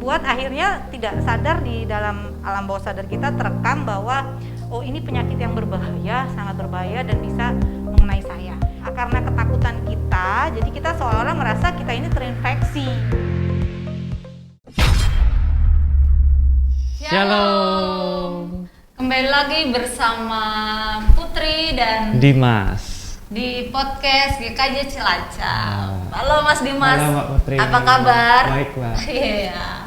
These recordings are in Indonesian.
membuat akhirnya tidak sadar di dalam alam bawah sadar kita terekam bahwa oh ini penyakit yang berbahaya, sangat berbahaya dan bisa mengenai saya. Karena ketakutan kita, jadi kita seolah-olah merasa kita ini terinfeksi. Shalom. Kembali lagi bersama Putri dan Dimas di podcast GKJ Cilacap. Halo Mas Dimas. Halo Mbak Putri. Apa kabar? Baik Mbak. Iya.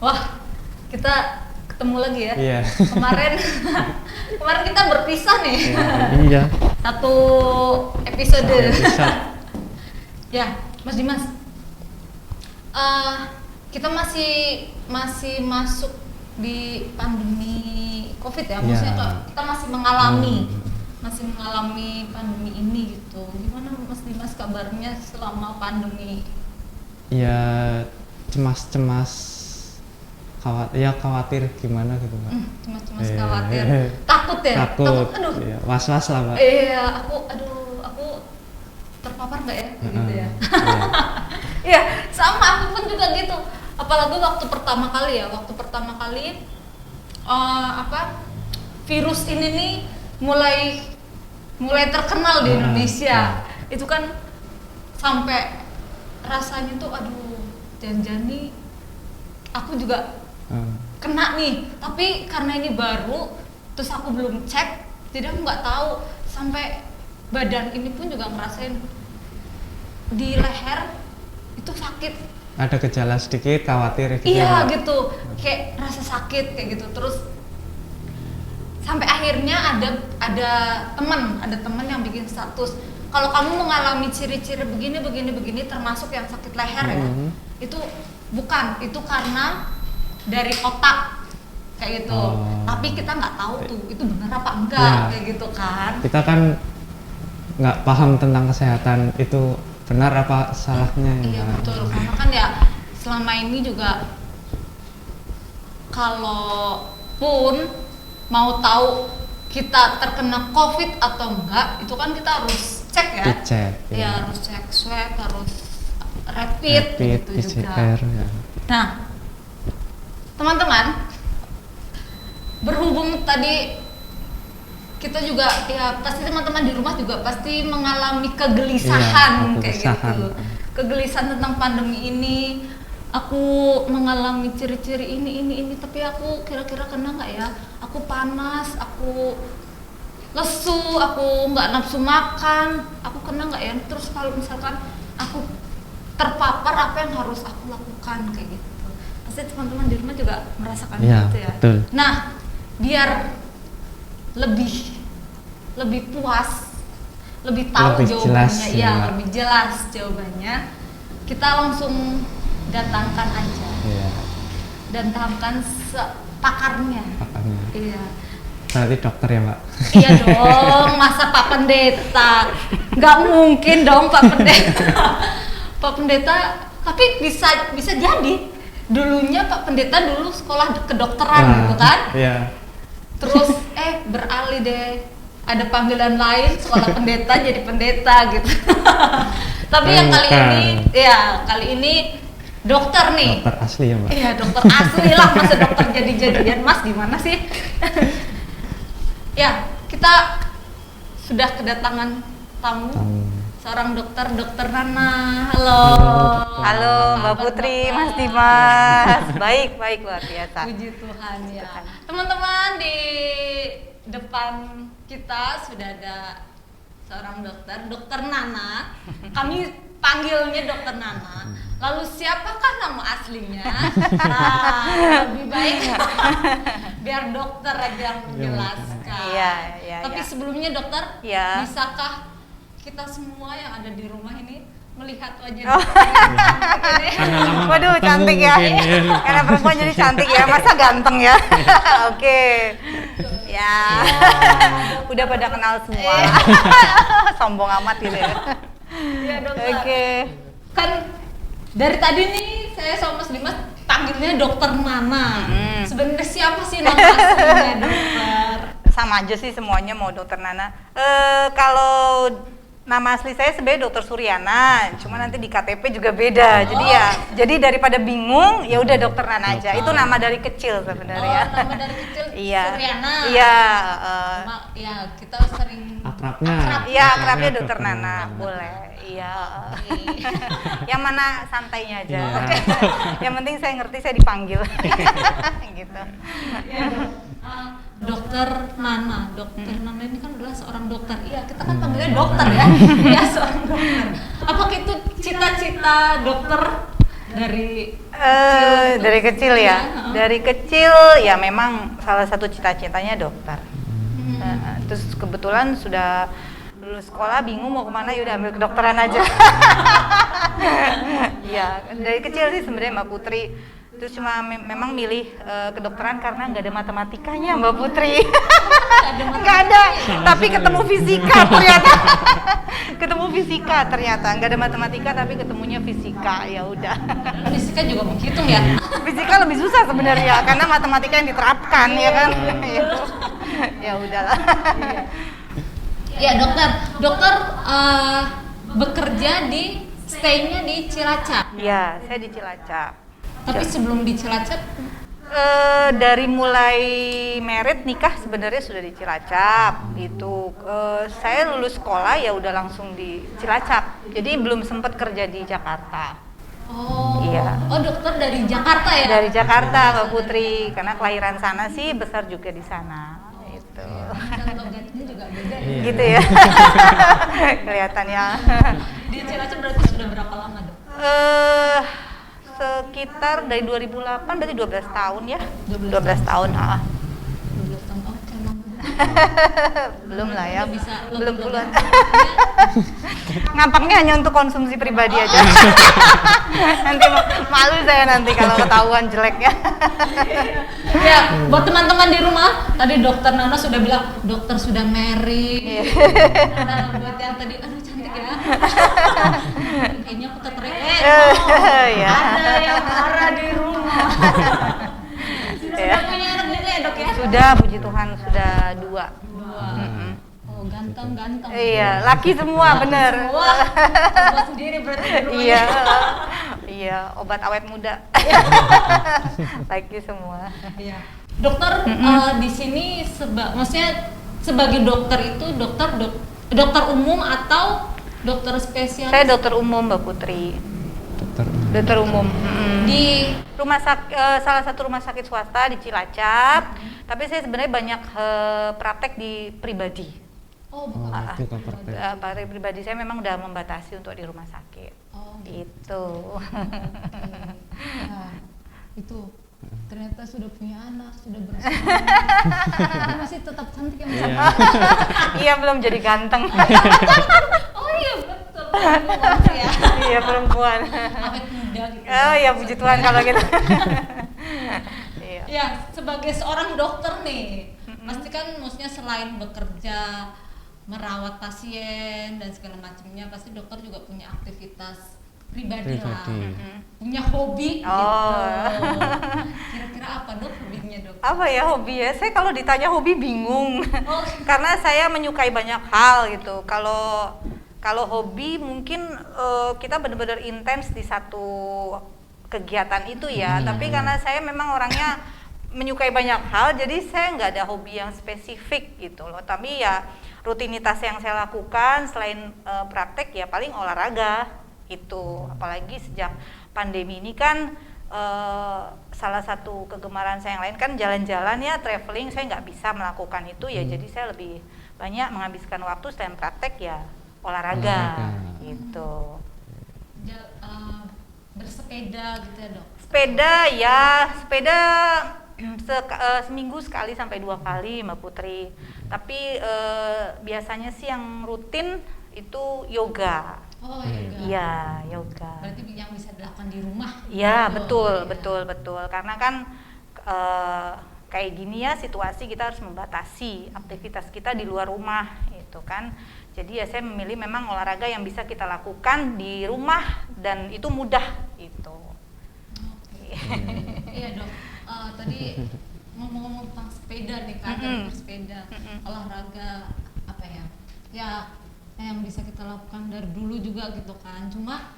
Wah, kita ketemu lagi ya. Iya. Kemarin kita berpisah nih. Iya. Satu episode. Ya, Mas Dimas. Kita masih masuk di pandemi COVID ya. Maksudnya kita masih mengalami pandemi ini gitu. Gimana Mas Dimas kabarnya selama pandemi? Ya cemas-cemas, khawatir gimana gitu Mbak. Cemas-cemas khawatir. Takut ya? Takut. Aduh. Ya, was-was lah Mbak. Iya, aku terpapar nggak ya? Gitu ya. Iya, sama aku pun juga gitu. Apalagi waktu pertama kali virus ini nih mulai terkenal di Indonesia. Itu kan sampai rasanya tuh aduh, jangan-jangan nih aku juga kena nih. Tapi karena ini baru, terus aku belum cek, jadi aku nggak tahu. Sampai badan ini pun juga ngerasain di leher itu sakit. Ada gejala sedikit, khawatir gitu. Iya gitu, kayak rasa sakit kayak gitu. Terus sampai akhirnya ada teman yang bikin status, kalau kamu mengalami ciri-ciri begini termasuk yang sakit leher ya, itu bukan, itu karena dari otak kayak gitu. Tapi kita nggak tahu tuh itu benar apa enggak kayak gitu kan. Kita kan nggak paham tentang kesehatan itu benar apa salahnya. Iya betul, karena kan ya selama ini juga kalaupun mau tahu kita terkena COVID atau enggak, itu kan kita harus cek ya. Dicek. Ya harus cek swab, harus rapid gitu PCR, juga. ya. Nah, teman-teman, berhubung tadi kita juga ya pasti teman-teman di rumah juga pasti mengalami kegelisahan kayak gitu. Kegelisahan tentang pandemi ini. Aku mengalami ciri-ciri ini tapi aku kira-kira kena nggak ya? Aku panas, aku lesu, aku nggak nafsu makan, aku kena nggak ya? Terus kalau misalkan aku terpapar, apa yang harus aku lakukan kayak gitu? Pasti teman-teman di rumah juga merasakan gitu ya. Betul. Nah, biar lebih puas, lebih tahu jawabannya, lebih jelas jawabannya, kita langsung datangkan aja. Datangkan pakarnya. Iya. Berarti dokter ya Mbak? Iya dong, masa Pak Pendeta? Nggak mungkin dong Pak Pendeta. Pak Pendeta, tapi bisa jadi. Dulunya Pak Pendeta dulu sekolah kedokteran gitu kan? Iya. Terus beralih deh, ada panggilan lain sekolah pendeta jadi pendeta gitu. Tapi yang kali ini dokter nih. Dokter asli ya Mbak? Iya dokter asli lah, masa dokter jadi-jadian Mas gimana sih? Ya kita sudah kedatangan tamu. Seorang dokter Nana. Halo Mbak Putri, Mas Dimas. Baik luar biasa. Puji Tuhan ya. Teman-teman, di depan kita sudah ada seorang dokter Nana. Kami panggilnya Dokter Nana. Lalu siapakah nama aslinya? Nah, lebih baik biar dokter aja yang menjelaskan. Iya. Tapi sebelumnya dokter, bisakah kita semua yang ada di rumah ini melihat wajah dokter ini? Waduh, cantik ya. Karena perempuan jadi cantik ya, masa ganteng ya. Oke. Ya. Udah pada kenal semua. Sombong amat gitu ya. Iya dokter. Oke. Kan dari tadi nih saya sama Mas Dimas panggilnya Dokter Nana. Sebenarnya siapa sih nama aslinya dokter? Sama aja sih semuanya mau Dokter Nana. Kalau Nama asli saya sebenarnya Dokter Suryana, cuma nanti di KTP juga beda. Jadi daripada bingung, ya udah Dokter Nana aja. Itu nama dari kecil sebenarnya. Nama dari kecil Iya. Suryana. Iya. Cuma ya kita sering Akrabnya. Iya, akrabnya Dokter Nana, boleh. Iya. Yang mana santainya aja. Iya. Yang penting saya ngerti, saya dipanggil. Gitu. Dokter Nana ini kan adalah seorang dokter. Iya, kita kan panggilnya dokter ya. Iya, seorang dokter. Apakah itu cita-cita dokter dari kecil ya? Dari kecil ya memang salah satu cita-citanya dokter. Terus kebetulan sudah lulus sekolah bingung mau kemana, ya udah ambil kedokteran aja. Ya dari kecil sih sebenarnya Mbak Putri. Terus cuma memang milih kedokteran karena nggak ada matematikanya Mbak Putri. Nggak ada, tapi ketemu fisika ternyata. Ketemu fisika ternyata, nggak ada matematika tapi ketemunya fisika, ya udah. Fisika juga menghitung ya? Fisika lebih susah sebenarnya karena matematika yang diterapkan ya kan. Ya udahlah. Ya dokter bekerja stay-nya di Cilacap. Ya, saya di Cilacap. Tapi sebelum di Cilacap dari mulai merit nikah sebenarnya sudah di Cilacap gitu. Saya lulus sekolah ya udah langsung di Cilacap. Jadi belum sempat kerja di Jakarta. Oh. Iya. Oh, dokter dari Jakarta ya? Dari Jakarta Mbak Putri, karena kelahiran sana sih, besar juga di sana. Gitu. Logatnya juga beda ya? Gitu ya. Kelihatannya. Di Cilacap berarti sudah berapa lama, Dok? Sekitar dari 2008 berarti 12 tahun ya. 12 tahun. 12 tahun. Oh, emang Belum lah ya. Bisa Belum lebih puluhan. lebih. Ngampangnya hanya untuk konsumsi pribadi aja. Nanti malu saya nanti kalau ketahuan jeleknya. Ya, buat teman-teman di rumah, tadi Dokter Nana sudah bilang dokter sudah married. Nah, buat yang tadi, aduh cantik ya. Kayaknya aku tertarik. Ya. Ada yang marah di rumah. Sudah punya anak juga ya, Dok ya? Sudah, puji Tuhan sudah 2. Oh, ganteng. Iya, laki semua bener. Wah, coba sendiri berarti di rumah. Iya. Iya, obat awet muda. Laki semua. Iya. Dokter di sini maksudnya sebagai dokter itu dokter umum atau dokter spesialis? Saya dokter umum Mbak Putri. Dokter umum. Di salah satu rumah sakit swasta di Cilacap. Tapi saya sebenarnya banyak praktek di pribadi. Oh, bukan. Bukan praktek. Praktek pribadi saya memang udah membatasi untuk di rumah sakit. Oh, Gitu. Nah, itu ternyata sudah punya anak, sudah bersuami. Masih tetap cantik ya, Mas? Iya, belum jadi ganteng. Oh iya betul. Perempuan ya. Iya, perempuan. Awet muda gitu. Oh ya, puji Tuhan kalau gitu. Iya. Ya, sebagai seorang dokter nih, pasti kan maksudnya selain bekerja, merawat pasien dan segala macamnya, pasti dokter juga punya aktivitas pribadi lah, punya hobi gitu. Kira-kira apa Dok hobinya, Dok? Apa ya hobi ya? Saya kalau ditanya hobi bingung. Oh. Karena saya menyukai banyak hal gitu. Kalau hobi mungkin kita benar-benar intens di satu kegiatan itu ya. Tapi karena saya memang orangnya menyukai banyak hal, jadi saya nggak ada hobi yang spesifik gitu loh. Tapi ya rutinitas yang saya lakukan selain praktek ya paling olahraga gitu. Apalagi sejak pandemi ini kan salah satu kegemaran saya yang lain kan jalan-jalan ya, traveling. Saya nggak bisa melakukan itu ya, jadi saya lebih banyak menghabiskan waktu selain praktek ya olahraga. Gitu. Bersepeda gitu ya, Dok? Sepeda seminggu sekali sampai 2 kali Mbak Putri. Tapi biasanya sih yang rutin itu yoga. Oh, yoga. Iya, yoga. Berarti yang bisa dilakukan di rumah. Iya, betul. Karena kan kayak gini ya situasi, kita harus membatasi aktivitas kita di luar rumah itu kan. Jadi ya saya memilih memang olahraga yang bisa kita lakukan di rumah dan itu mudah itu. Iya, Dok. Tadi ngomong-ngomong tentang sepeda nih kan, bersepeda, olahraga apa ya? Ya yang bisa kita lakukan dari dulu juga gitu kan. Cuma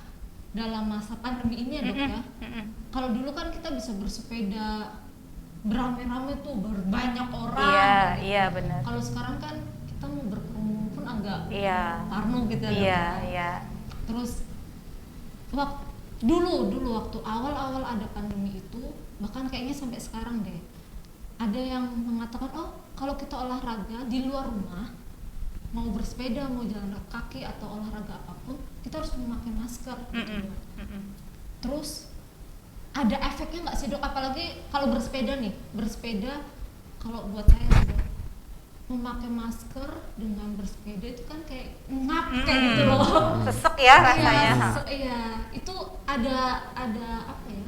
dalam masa pandemi ini ya Dok ya, kalau dulu kan kita bisa bersepeda beramai-ramai tuh, berbanyak orang. Iya benar. Kalau sekarang kan kita mau berkerumun pun agak Iya. parno gitu ya. Iya. Terus dulu waktu awal-awal ada pandemi itu, bahkan kayaknya sampai sekarang deh, ada yang mengatakan kalau kita olahraga di luar rumah, mau bersepeda, mau jalan kaki atau olahraga apapun, kita harus memakai masker gitu. Terus ada efeknya nggak sih Dok? Apalagi kalau bersepeda kalau buat saya sih Dok, memakai masker dengan bersepeda itu kan kayak ngap kayak gitu loh. Sesek ya rasanya. Iya, itu ada apa ya?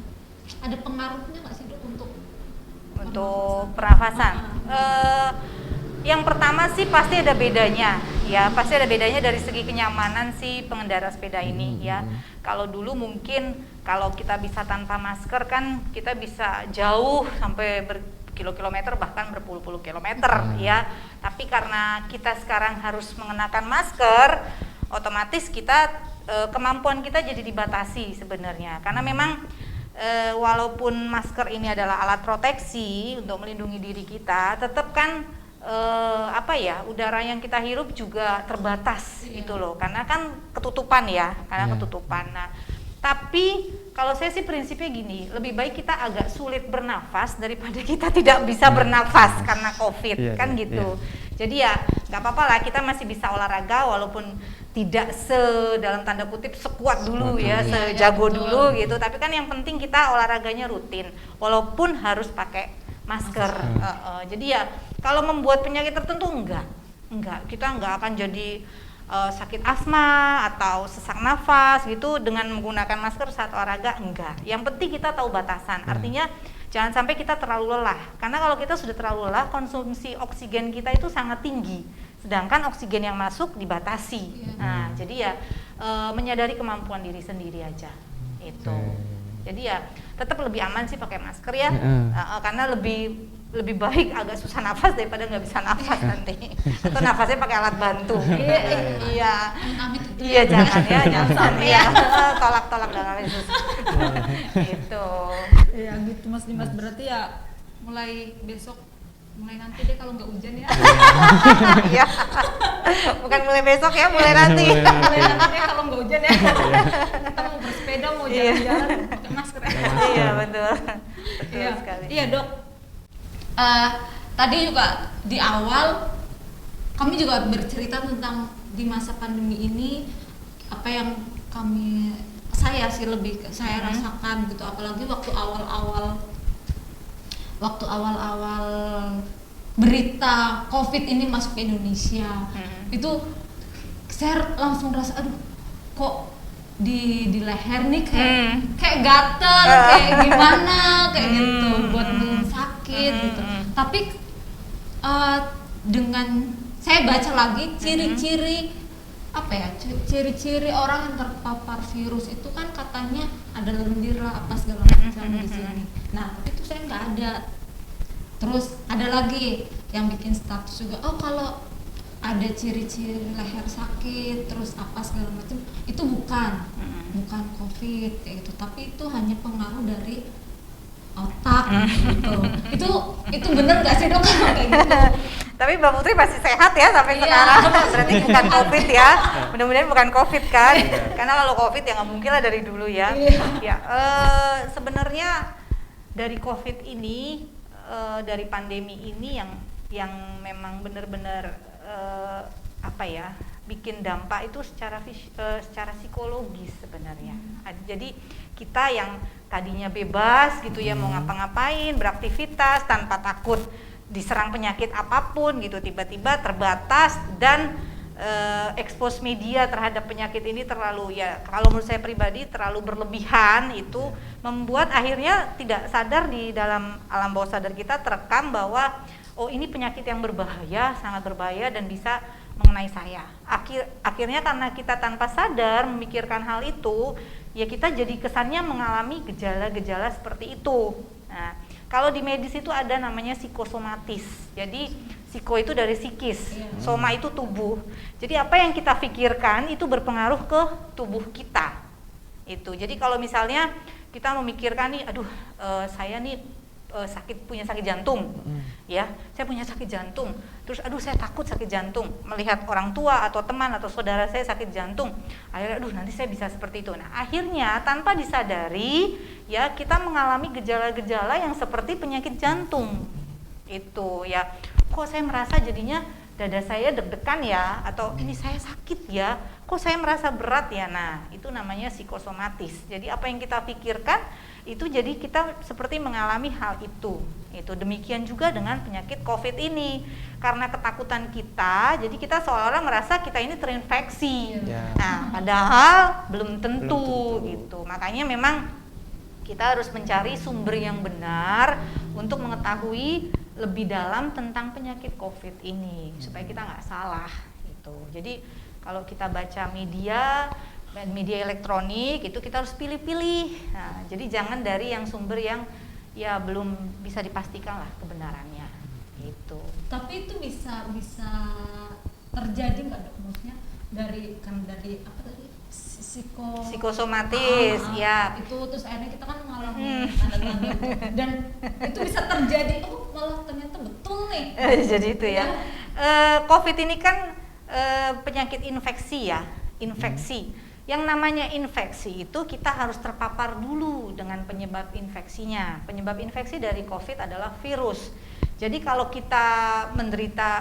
Ada pengaruhnya nggak sih Dok untuk pernafasan? Yang pertama sih pasti ada bedanya ya, pasti ada bedanya dari segi kenyamanan si pengendara sepeda ini ya. Kalau dulu mungkin kalau kita bisa tanpa masker kan kita bisa jauh sampai berkilo-kilometer bahkan berpuluh-puluh kilometer ya. Tapi karena kita sekarang harus mengenakan masker, otomatis kita kemampuan kita jadi dibatasi sebenarnya. Karena memang walaupun masker ini adalah alat proteksi untuk melindungi diri kita, tetap kan udara yang kita hirup juga terbatas gitu loh, karena kan ketutupan ya, ketutupan. Nah, tapi kalau saya sih prinsipnya gini, lebih baik kita agak sulit bernafas daripada kita tidak bisa bernafas karena COVID kan gitu. Jadi ya nggak apa-apa lah, kita masih bisa olahraga walaupun tidak dalam tanda kutip sekuat dulu ya, sejago dulu gitu. Tapi kan yang penting kita olahraganya rutin, walaupun harus pakai masker. Jadi ya kalau membuat penyakit tertentu enggak, kita enggak akan jadi sakit asma atau sesak nafas gitu dengan menggunakan masker saat olahraga, enggak. Yang penting kita tahu batasan. Artinya jangan sampai kita terlalu lelah. Karena kalau kita sudah terlalu lelah, konsumsi oksigen kita itu sangat tinggi. Sedangkan oksigen yang masuk dibatasi. Nah, jadi ya menyadari kemampuan diri sendiri aja. Itu. Jadi ya tetap lebih aman sih pakai masker ya. Karena lebih baik agak susah nafas daripada nggak bisa nafas nanti, atau nafasnya pakai alat bantu. Iya jangan sampai ya, tolak dalam Yesus. Gitu. Ya gitu Mas Dimas, berarti ya mulai nanti deh kalau nggak hujan ya. Iya. Bukan mulai besok ya, mulai nanti. Mulai nanti deh kalau nggak hujan ya. Kita mau bersepeda, mau jalan-jalan pakai masker. Iya betul. Iya Sekali. Iya Dok. Tadi juga di awal kami juga bercerita tentang di masa pandemi ini apa yang saya rasakan gitu, apalagi waktu awal-awal berita COVID ini masuk ke Indonesia. Itu saya langsung rasa aduh kok di leher nih kayak gatel, kayak gimana kayak gitu, buat sakit gitu. Tapi dengan saya baca lagi ciri-ciri ciri-ciri orang yang terpapar virus itu kan katanya ada lendir lah apa segala macam di sini. Nah, itu saya nggak ada. Terus ada lagi yang bikin status juga, kalau ada ciri-ciri leher sakit terus apa segala macam, itu bukan COVID kayak gitu, tapi itu hanya pengaruh dari otak gitu. Itu bener nggak sih Dok kayak gitu? Tapi Mbak Putri masih sehat ya sampai sekarang, berarti bukan COVID ya. Mudah-mudahan bukan COVID kan, karena kalau COVID ya nggak mungkin lah dari dulu ya. Sebenarnya dari COVID ini, dari pandemi ini yang memang benar-benar bikin dampak itu secara psikologis sebenarnya. Jadi kita yang tadinya bebas gitu ya, mau ngapa-ngapain, beraktivitas tanpa takut diserang penyakit apapun gitu, tiba-tiba terbatas dan expose media terhadap penyakit ini terlalu, ya kalau menurut saya pribadi terlalu berlebihan, itu membuat akhirnya tidak sadar di dalam alam bawah sadar kita terekam bahwa ini penyakit yang berbahaya, sangat berbahaya dan bisa mengenai saya. Akhirnya karena kita tanpa sadar memikirkan hal itu, ya kita jadi kesannya mengalami gejala-gejala seperti itu. Nah, kalau di medis itu ada namanya psikosomatis. Jadi Psiko itu dari psikis, Iya. soma itu tubuh. Jadi apa yang kita pikirkan itu berpengaruh ke tubuh kita. Itu. Jadi kalau misalnya kita memikirkan nih, aduh saya nih punya sakit jantung, ya, saya punya sakit jantung. Terus aduh saya takut sakit jantung, melihat orang tua atau teman atau saudara saya sakit jantung. Akhirnya aduh nanti saya bisa seperti itu. Nah akhirnya tanpa disadari ya kita mengalami gejala-gejala yang seperti penyakit jantung. Itu ya, kok saya merasa jadinya dada saya deg-degan ya, atau ini saya sakit ya, kok saya merasa berat ya. Nah itu namanya psikosomatis. Jadi apa yang kita pikirkan itu jadi kita seperti mengalami hal itu. Demikian juga dengan penyakit COVID ini, karena ketakutan kita, jadi kita seolah-olah merasa kita ini terinfeksi. Ya. Nah padahal belum tentu gitu. Makanya memang kita harus mencari sumber yang benar untuk mengetahui lebih dalam tentang penyakit COVID ini supaya kita nggak salah gitu. Jadi kalau kita baca media elektronik itu kita harus pilih-pilih. Nah, jadi jangan dari yang sumber yang ya belum bisa dipastikan lah kebenarannya itu. Tapi itu bisa terjadi nggak dok? Maksudnya dari apa tadi? Psikosomatis, ya. Itu terus akhirnya kita kan mengalami tanda-tanda itu. Dan itu bisa terjadi, oh malah ternyata betul nih. Jadi itu ya. COVID ini kan penyakit infeksi ya, infeksi. Yang namanya infeksi itu kita harus terpapar dulu dengan penyebab infeksinya. Penyebab infeksi dari COVID adalah virus. Jadi kalau kita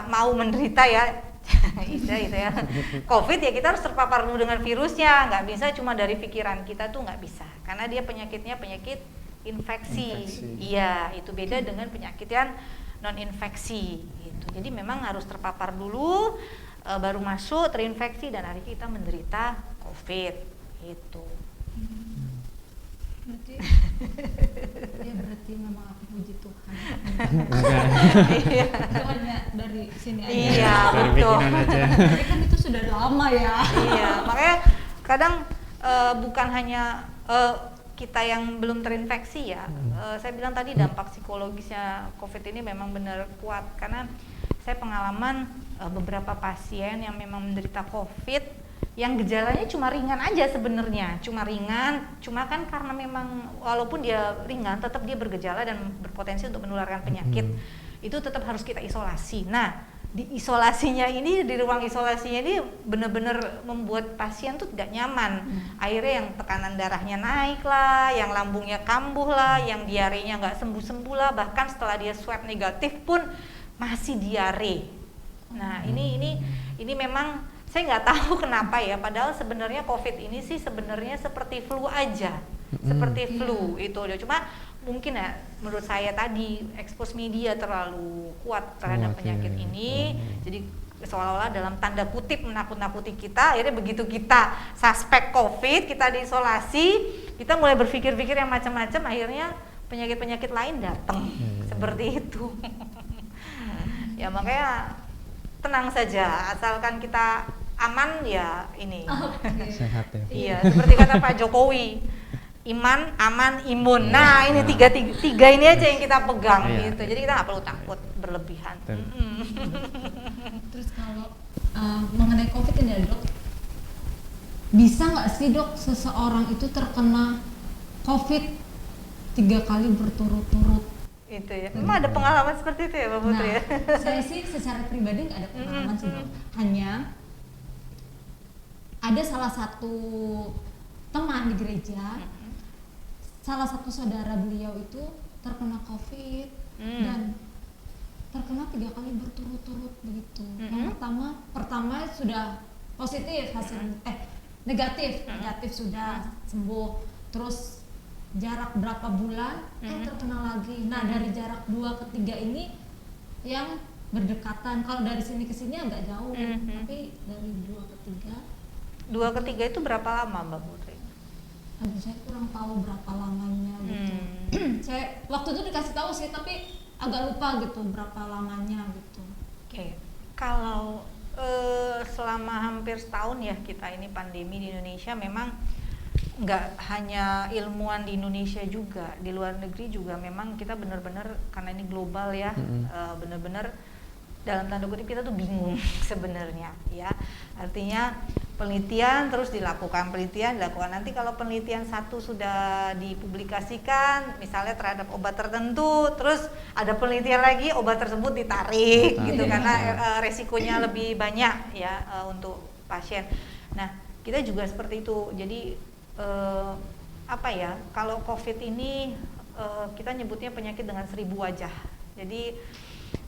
mau menderita ya, itu ya, COVID ya kita harus terpapar dulu dengan virusnya. Nggak bisa cuma dari pikiran kita tuh nggak bisa. Karena dia penyakitnya penyakit infeksi. Iya, itu beda dengan penyakit yang non infeksi. Gitu. Jadi memang harus terpapar dulu, baru masuk terinfeksi dan akhirnya kita menderita COVID itu. Berarti memang aku puji Tuhan. Iya. Hanya dari sini aja. Iya, Dari betul. pikiran aja. Tapi kan itu sudah lama ya. Iya, makanya kadang bukan hanya kita yang belum terinfeksi ya. Saya bilang tadi dampak psikologisnya COVID ini memang benar kuat karena saya pengalaman beberapa pasien yang memang menderita COVID yang gejalanya cuma ringan aja sebenarnya, cuma kan karena memang walaupun dia ringan tetap dia bergejala dan berpotensi untuk menularkan penyakit. Itu tetap harus kita isolasi. Nah, di isolasinya ini, di ruang isolasinya ini benar-benar membuat pasien tuh tidak nyaman. Akhirnya yang tekanan darahnya naik lah, yang lambungnya kambuh lah, yang diarenya nggak sembuh-sembuh lah, bahkan setelah dia swab negatif pun masih diare. Nah, ini memang saya nggak tahu kenapa ya, padahal sebenarnya COVID ini sih sebenarnya seperti flu aja, seperti flu itu. Cuma mungkin ya menurut saya tadi ekspos media terlalu kuat terhadap penyakit ini, jadi seolah-olah dalam tanda kutip menakut-nakuti kita. Akhirnya begitu kita suspek COVID, kita diisolasi, kita mulai berpikir-pikir yang macam-macam, akhirnya penyakit-penyakit lain datang seperti itu. Ya makanya tenang saja, asalkan kita aman ya ini. Sehat ya. Iya, seperti kata Pak Jokowi, iman, aman, imun. Nah ini tiga ini aja yang kita pegang gitu. Jadi kita nggak perlu takut berlebihan. Terus kalau mengenai COVID ini dok, bisa nggak sih dok seseorang itu terkena COVID 3 kali berturut-turut? Itu ya. Memang ada pengalaman seperti itu ya Mbak Putri ya? Saya sih secara pribadi nggak ada pengalaman sih dok. Hanya ada salah satu teman di gereja, salah satu saudara beliau itu terkena COVID dan terkena 3 kali berturut-turut begitu. Yang pertama sudah positif hasil negatif sudah sembuh. Terus jarak berapa bulan terkena lagi. Nah dari jarak 2 ke 3 ini yang berdekatan. Kalau dari sini ke sini agak jauh, tapi dari 2 ke 3. 2 ke 3 itu berapa lama Mbak Putri? Aduh saya kurang tahu berapa lamanya gitu. Saya waktu itu dikasih tahu sih tapi agak lupa gitu berapa lamanya gitu. Oke. Kalau selama hampir setahun ya kita ini pandemi di Indonesia, memang nggak hanya ilmuwan di Indonesia juga, di luar negeri juga memang kita benar-benar karena ini global ya, benar-benar dalam tanda kutip kita tuh bingung sebenarnya ya. Artinya penelitian terus dilakukan nanti kalau penelitian satu sudah dipublikasikan misalnya terhadap obat tertentu, terus ada penelitian lagi obat tersebut ditarik gitu karena resikonya lebih banyak ya untuk pasien. Nah, kita juga seperti itu. Jadi apa ya, kalau COVID ini kita nyebutnya penyakit dengan 1000 wajah. Jadi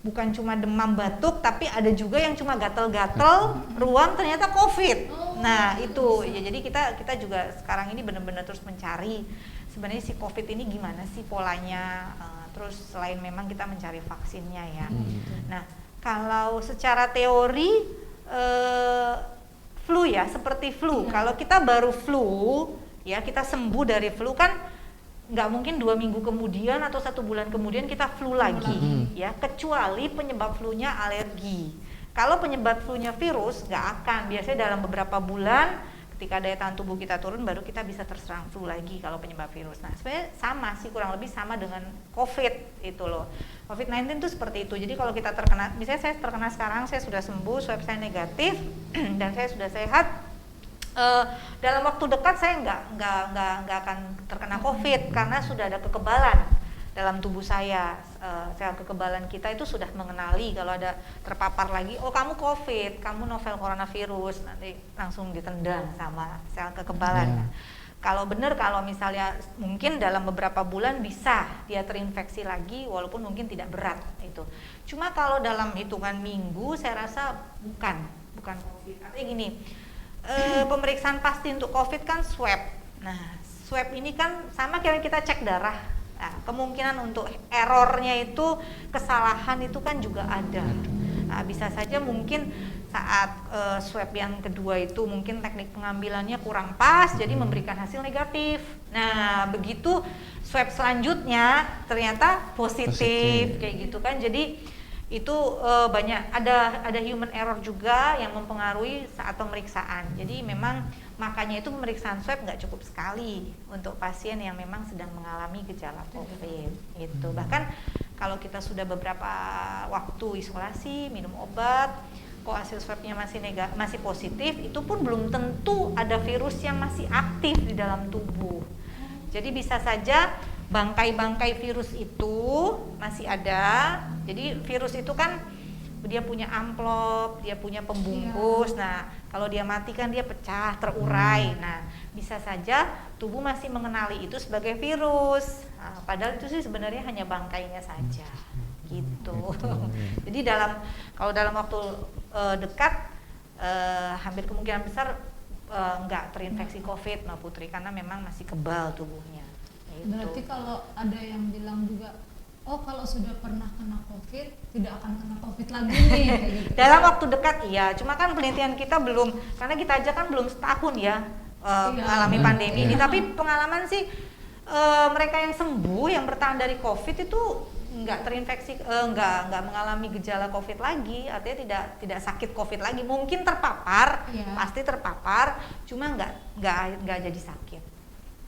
bukan cuma demam batuk, tapi ada juga yang cuma gatel-gatel, ruam ternyata COVID. Nah itu ya, jadi kita juga sekarang ini benar-benar terus mencari sebenarnya si COVID ini gimana sih polanya. Terus selain memang kita mencari vaksinnya ya. Nah kalau secara teori flu ya, seperti flu. Kalau kita baru flu ya, kita sembuh dari flu kan nggak mungkin 2 minggu kemudian atau 1 bulan kemudian kita flu lagi ya, kecuali penyebab flu-nya alergi. Kalau penyebab flu-nya virus nggak akan, biasanya dalam beberapa bulan ketika daya tahan tubuh kita turun baru kita bisa terserang flu lagi kalau penyebab virus. Nah sebenarnya sama sih, kurang lebih sama dengan COVID itu loh. COVID-19 itu seperti itu. Jadi kalau kita terkena, misalnya saya terkena sekarang, saya sudah sembuh, swab saya negatif dan saya sudah sehat, dalam waktu dekat saya nggak akan terkena COVID karena sudah ada kekebalan dalam tubuh saya. Sel kekebalan kita itu sudah mengenali kalau ada terpapar lagi, oh kamu COVID, kamu novel coronavirus, nanti langsung ditendang sama sel kekebalan. Kalau benar, kalau misalnya mungkin dalam beberapa bulan bisa dia terinfeksi lagi walaupun mungkin tidak berat itu. Cuma kalau dalam hitungan minggu saya rasa bukan COVID. Artinya gini, pemeriksaan pasti untuk COVID kan swab. Nah, swab ini kan sama kayak kita cek darah. Nah, kemungkinan untuk errornya itu, kesalahan itu kan juga ada. Nah, bisa saja mungkin saat swab yang kedua itu mungkin teknik pengambilannya kurang pas, jadi memberikan hasil negatif. Nah, begitu swab selanjutnya ternyata positif. Kayak gitu kan. Jadi itu banyak ada human error juga yang mempengaruhi saat pemeriksaan. Jadi memang makanya itu pemeriksaan swab nggak cukup sekali untuk pasien yang memang sedang mengalami gejala COVID itu. Bahkan kalau kita sudah beberapa waktu isolasi, minum obat, kok hasil swabnya masih positif, itu pun belum tentu ada virus yang masih aktif di dalam tubuh. Jadi bisa saja bangkai-bangkai virus itu masih ada. Jadi virus itu kan dia punya amplop, dia punya pembungkus. Nah, kalau dia mati kan dia pecah, terurai. Nah, bisa saja tubuh masih mengenali itu sebagai virus. Nah, padahal itu sih sebenarnya hanya bangkainya saja. Gitu. Jadi kalau dalam waktu dekat hampir kemungkinan besar nggak terinfeksi COVID Mbak Putri, karena memang masih kebal tubuhnya. Berarti kalau ada yang bilang juga, oh kalau sudah pernah kena COVID tidak akan kena COVID lagi nih kayak gitu. Dalam waktu dekat iya, cuma kan penelitian kita belum, karena kita aja kan belum setahun ya mengalami pandemi ini, tapi pengalaman sih mereka yang sembuh, yang bertahan dari COVID itu nggak terinfeksi, nggak mengalami gejala COVID lagi, artinya tidak sakit COVID lagi. Mungkin terpapar, pasti terpapar, cuma nggak jadi sakit.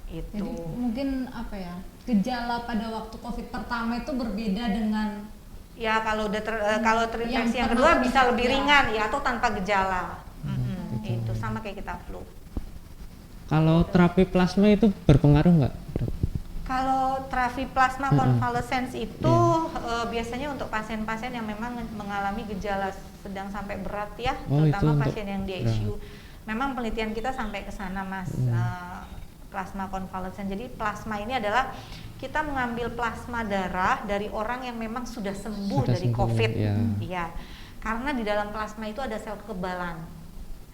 Itu. Jadi mungkin apa ya, gejala pada waktu COVID pertama itu berbeda dengan ya kalau kalau terinfeksi yang kedua bisa lebih ringan ya, atau tanpa gejala. Itu sama kayak kita flu. Kalau terapi plasma itu berpengaruh nggak? Kalau terapi plasma konvalesens itu biasanya untuk pasien-pasien yang memang mengalami gejala sedang sampai berat ya, terutama pasien yang di ICU. Memang penelitian kita sampai ke sana Mas. Plasma konvalesen. Jadi plasma ini adalah kita mengambil plasma darah dari orang yang memang sudah sembuh dari COVID. Iya. Karena di dalam plasma itu ada sel kekebalan.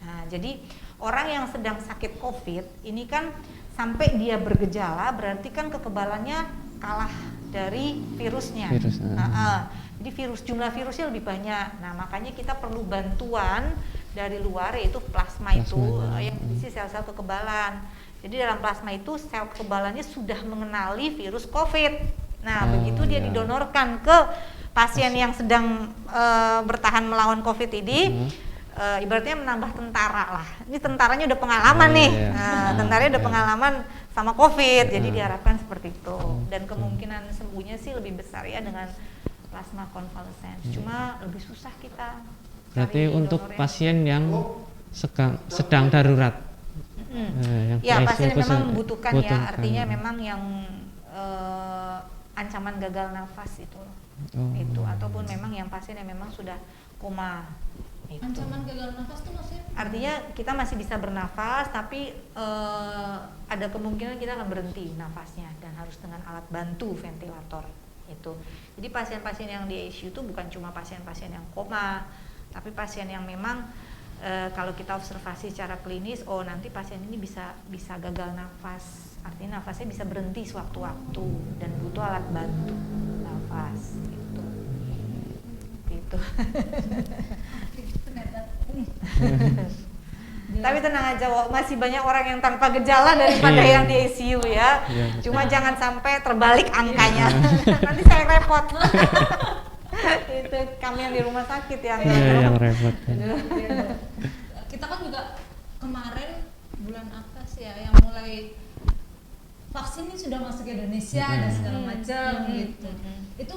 Nah, jadi orang yang sedang sakit COVID ini kan sampai dia bergejala berarti kan kekebalannya kalah dari virusnya. Jadi jumlah virusnya lebih banyak. Nah, makanya kita perlu bantuan dari luar, yaitu plasma itu yang berisi sel-sel kekebalan. Jadi dalam plasma itu sel kekebalannya sudah mengenali virus COVID. Nah, begitu dia didonorkan ke pasien yang sedang bertahan melawan COVID ini, ibaratnya menambah tentara lah. Ini tentaranya udah pengalaman nih, tentaranya udah pengalaman sama COVID, jadi diharapkan seperti itu. Dan kemungkinan sembuhnya sih lebih besar ya dengan plasma convalescence. Cuma lebih susah kita. Berarti cari untuk donornya. pasien yang sedang darurat. Yang Ya, ICU pasien yang khusus- memang membutuhkan ya, artinya memang yang ancaman gagal nafas itu, itu ataupun memang yang pasien yang memang sudah koma. Itu. Ancaman gagal nafas tuh maksudnya? Artinya kita masih bisa bernafas, tapi ada kemungkinan kita akan berhenti nafasnya dan harus dengan alat bantu ventilator itu. Jadi pasien-pasien yang di ICU itu bukan cuma pasien-pasien yang koma, tapi pasien yang memang kalau kita observasi secara klinis, oh nanti pasien ini bisa gagal nafas, artinya nafasnya bisa berhenti sewaktu-waktu dan butuh alat bantu nafas gitu. Gitu. Tapi tenang aja, masih banyak orang yang tanpa gejala daripada yang di ICU ya. Cuma jangan sampai terbalik angkanya. Nanti saya repot. Itu kami yang di rumah sakit yang yang repot. Kita kan juga kemarin bulan apa sih ya yang mulai vaksin ini sudah masuk ke Indonesia dan segala macam gitu. Itu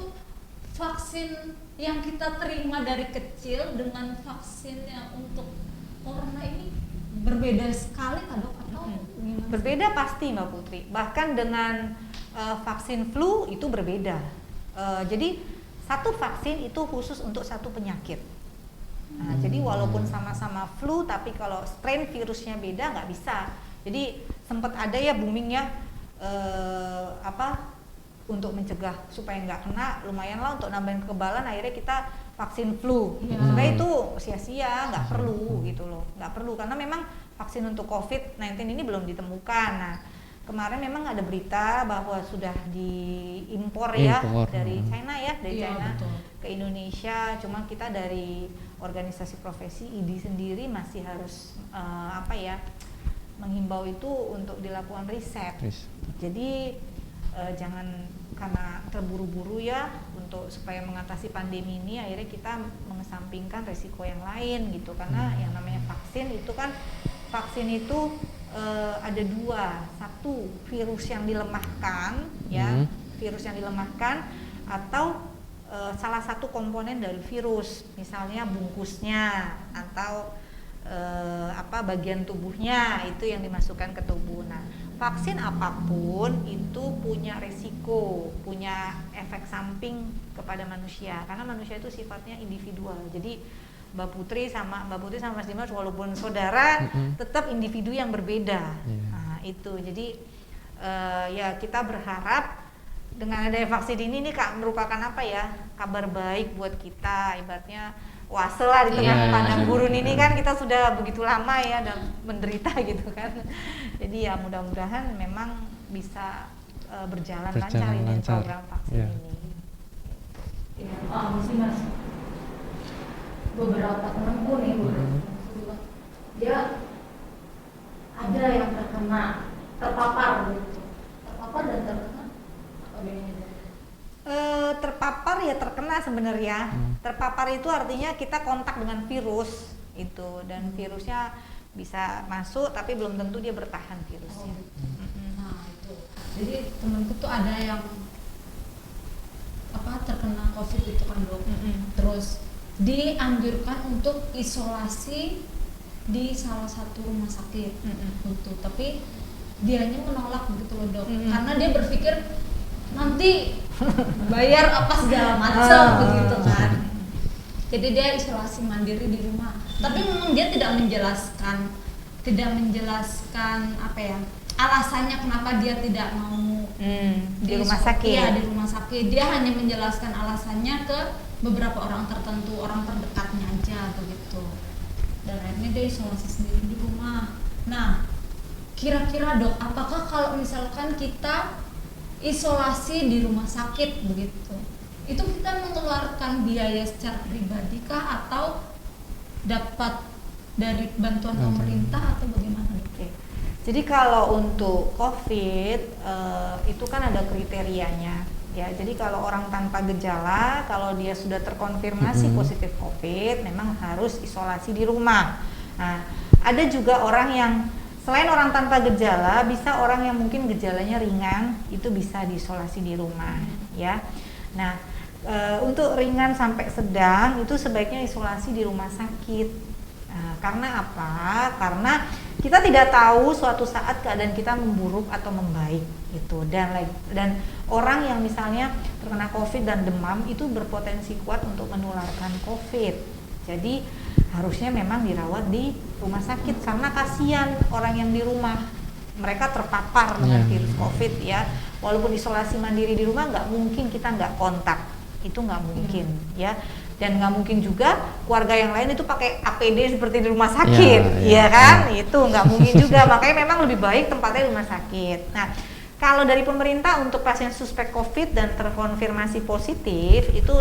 vaksin yang kita terima dari kecil dengan vaksin yang untuk corona ini berbeda sekali kan dok, atau gimana? Berbeda pasti Mbak Putri. Bahkan dengan vaksin flu itu berbeda. Jadi satu vaksin itu khusus untuk satu penyakit. Nah, jadi walaupun sama-sama flu, tapi kalau strain virusnya beda nggak bisa. Jadi sempat ada ya boomingnya untuk mencegah supaya nggak kena, lumayan lah untuk nambahin kekebalan, akhirnya kita vaksin flu. Sebenarnya itu sia-sia, nggak perlu gitu loh, nggak perlu karena memang vaksin untuk COVID-19 ini belum ditemukan. Nah, kemarin memang ada berita bahwa sudah diimpor ya dari China ya, dari China ke Indonesia. Cuma kita dari organisasi profesi IDI sendiri masih harus menghimbau itu untuk dilakukan riset. Jadi jangan karena terburu-buru ya untuk supaya mengatasi pandemi ini, akhirnya kita mengesampingkan resiko yang lain gitu, karena yang namanya vaksin itu kan ada dua, satu virus yang dilemahkan ya, virus yang dilemahkan atau salah satu komponen dari virus, misalnya bungkusnya atau bagian tubuhnya itu yang dimasukkan ke tubuh. Nah, vaksin apapun itu punya resiko, punya efek samping kepada manusia karena manusia itu sifatnya individual. Jadi Mbak Putri sama Mas Dimas walaupun saudara tetap individu yang berbeda. Nah, itu. Jadi ya kita berharap dengan adanya vaksin ini merupakan kabar baik buat kita, ibaratnya oase lah di tengah padang gurun ini kan kita sudah begitu lama ya dan menderita gitu kan. Jadi ya mudah-mudahan memang bisa berjalan lancar ini program vaksin ini. Mesti Mas, beberapa temanku nih dia ada yang terpapar gitu, terpapar dan terkena apa bedanya? Terpapar ya terkena sebenarnya. Terpapar itu artinya kita kontak dengan virus itu dan virusnya bisa masuk tapi belum tentu dia bertahan virusnya. Nah itu. Jadi temanku tuh ada yang terkena COVID itu kan dok. Terus dianjurkan untuk isolasi di salah satu rumah sakit gitu. Tapi dianya menolak gitu loh dok. Karena dia berpikir nanti bayar apa segala macam begitu kan. Jadi dia isolasi mandiri di rumah. Tapi memang dia tidak menjelaskan alasannya kenapa dia tidak mau di rumah sakit. Iya, di rumah sakit. Dia hanya menjelaskan alasannya ke beberapa orang tertentu, orang terdekatnya aja begitu. Dan akhirnya dia isolasi sendiri di rumah. Nah, kira-kira dok, apakah kalau misalkan kita isolasi di rumah sakit begitu, itu kita mengeluarkan biaya secara pribadi kah atau dapat dari bantuan pemerintah atau bagaimana? Oke. Jadi kalau untuk COVID itu kan ada kriterianya ya. Jadi kalau orang tanpa gejala, kalau dia sudah terkonfirmasi positif COVID, memang harus isolasi di rumah. Nah, ada juga orang yang selain orang tanpa gejala, bisa orang yang mungkin gejalanya ringan itu bisa diisolasi di rumah ya. Nah, Untuk ringan sampai sedang itu sebaiknya isolasi di rumah sakit. Karena apa? Karena kita tidak tahu suatu saat keadaan kita memburuk atau membaik gitu. Dan orang yang misalnya terkena COVID dan demam itu berpotensi kuat untuk menularkan COVID. Jadi harusnya memang dirawat di rumah sakit karena kasihan orang yang di rumah, mereka terpapar dengan virus COVID ya. Walaupun isolasi mandiri di rumah nggak mungkin kita nggak kontak, itu nggak mungkin ya. Dan nggak mungkin juga keluarga yang lain itu pakai APD seperti di rumah sakit, ya kan? Itu nggak mungkin juga. Makanya memang lebih baik tempatnya di rumah sakit. Nah, kalau dari pemerintah untuk pasien suspek COVID dan terkonfirmasi positif itu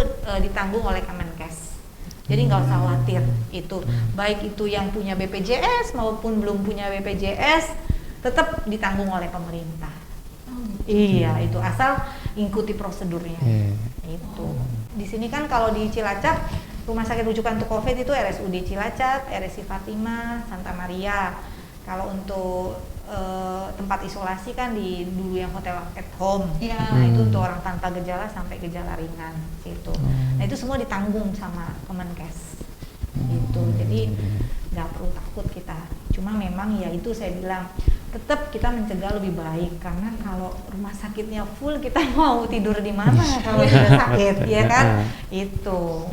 ditanggung oleh Kemenkes. Jadi nggak usah khawatir itu, baik itu yang punya BPJS maupun belum punya BPJS tetap ditanggung oleh pemerintah. Iya, itu asal ikuti prosedurnya. Itu. Di sini kan kalau di Cilacap rumah sakit rujukan untuk COVID itu RSUD Cilacap, RSI Fatima, Santa Maria. Kalau untuk tempat isolasi kan di dulu yang hotel at home. Nah, itu untuk orang tanpa gejala sampai gejala ringan gitu. Nah, itu semua ditanggung sama Kemenkes. Gitu. Jadi nggak perlu takut kita. Cuma memang ya itu saya bilang tetap kita mencegah lebih baik karena kalau rumah sakitnya full kita mau tidur di mana kalau sudah sakit ya kan itu.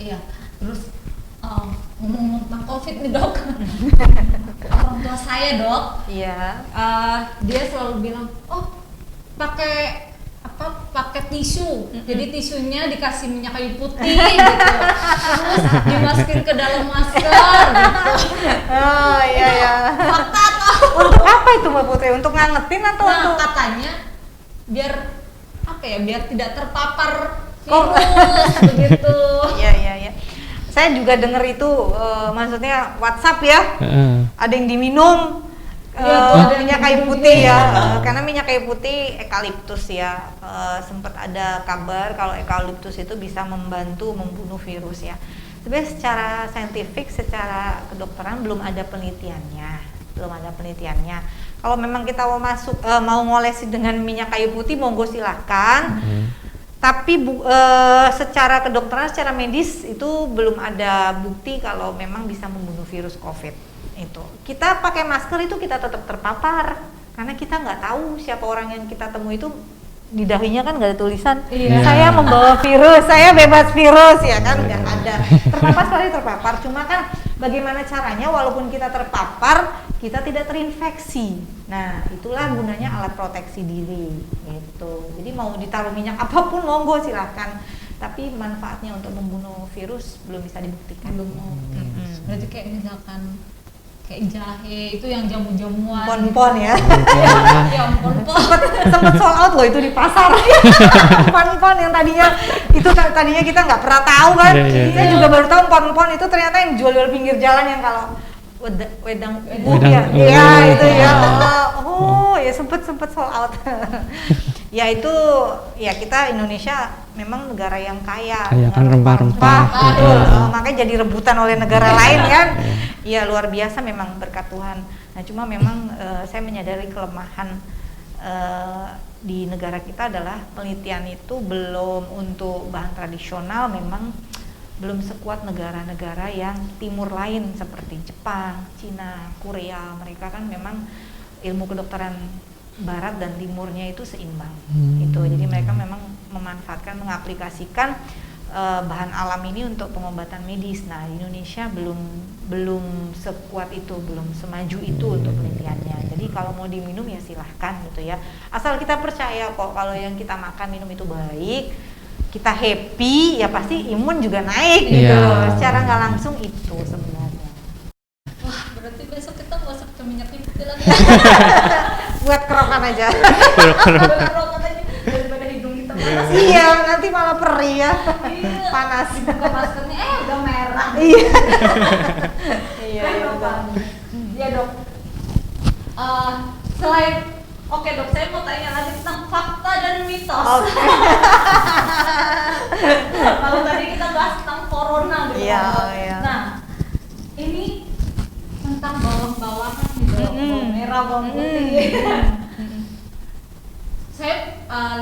Iya, terus ngomong tentang COVID nih dok, orang tua saya dok, iya, dia selalu bilang, oh pakai tisu, jadi tisunya dikasih minyak kayu putih gitu, terus dimasukin ke dalam masker gitu. Oh iya. Fakta atau? Untuk apa itu Mbak Putri? Untuk ngangetin atau untuk? Katanya biar biar tidak terpapar virus begitu. Iya. Saya juga dengar itu, maksudnya WhatsApp ya, ada yang diminum minyak kayu putih ya, karena minyak kayu putih eukaliptus ya, sempat ada kabar kalau eukaliptus itu bisa membantu membunuh virus ya. Sebenarnya secara saintifik, secara kedokteran belum ada penelitiannya. Kalau memang kita mau ngolesi dengan minyak kayu putih, monggo silahkan. Tapi secara kedokteran, secara medis itu belum ada bukti kalau memang bisa membunuh virus COVID itu. Kita pakai masker itu kita tetap terpapar karena kita nggak tahu siapa orang yang kita temui itu. Di dahinya kan nggak ada tulisan saya membawa virus, saya bebas virus ya kan, nggak ada. Terpapar sekali terpapar, cuma kan bagaimana caranya walaupun kita terpapar kita tidak terinfeksi. Nah itulah gunanya alat proteksi diri gitu. Jadi mau ditaruh minyak apapun monggo silakan, tapi manfaatnya untuk membunuh virus belum bisa dibuktikan. Berarti kayak misalkan kayak jahe itu yang jamu-jamuan pon-pon ya. Ya pon-pon sempet sold out loh itu di pasar. Pon-pon yang tadinya kita nggak pernah tahu kan. Saya juga baru tahu pon-pon itu ternyata yang jual-jual pinggir jalan yang kalau wedang ya. Iya itu ya. Oh ya sempet sold out. Ya itu ya, kita Indonesia memang negara yang kaya kan rempah-rempah. Makanya jadi rebutan oleh negara lain kan. Ya luar biasa memang berkat Tuhan. Nah cuma memang saya menyadari kelemahan di negara kita adalah penelitian itu belum untuk bahan tradisional, memang belum sekuat negara-negara yang timur lain seperti Jepang, Cina, Korea. Mereka kan memang ilmu kedokteran barat dan timurnya itu seimbang. Itu jadi mereka memang memanfaatkan, mengaplikasikan bahan alam ini untuk pengobatan medis. Nah, di Indonesia belum sekuat itu, belum semaju itu untuk penelitiannya. Jadi kalau mau diminum ya silahkan gitu ya. Asal kita percaya kok kalau yang kita makan minum itu baik, kita happy ya pasti imun juga naik gitu. Secara nggak langsung itu sebenarnya. Wah, berarti besok kita nggak usah pakai minyak putih lagi. Buat kerokan aja. Kerokan aja daripada hidung kita panas. Iya, nanti malah perih ya. Panas. Buka maskernya udah merah. Iya. Iya. Iya dok. Selain oke dok, saya mau tanya lagi tentang fakta dan mitos. Oke. Kalau tadi kita bahas tentang corona gitu. Iya, Dok. iya. Nah, ini tentang bawang-bawangan nih dok, bawang merah, bawang putih. Saya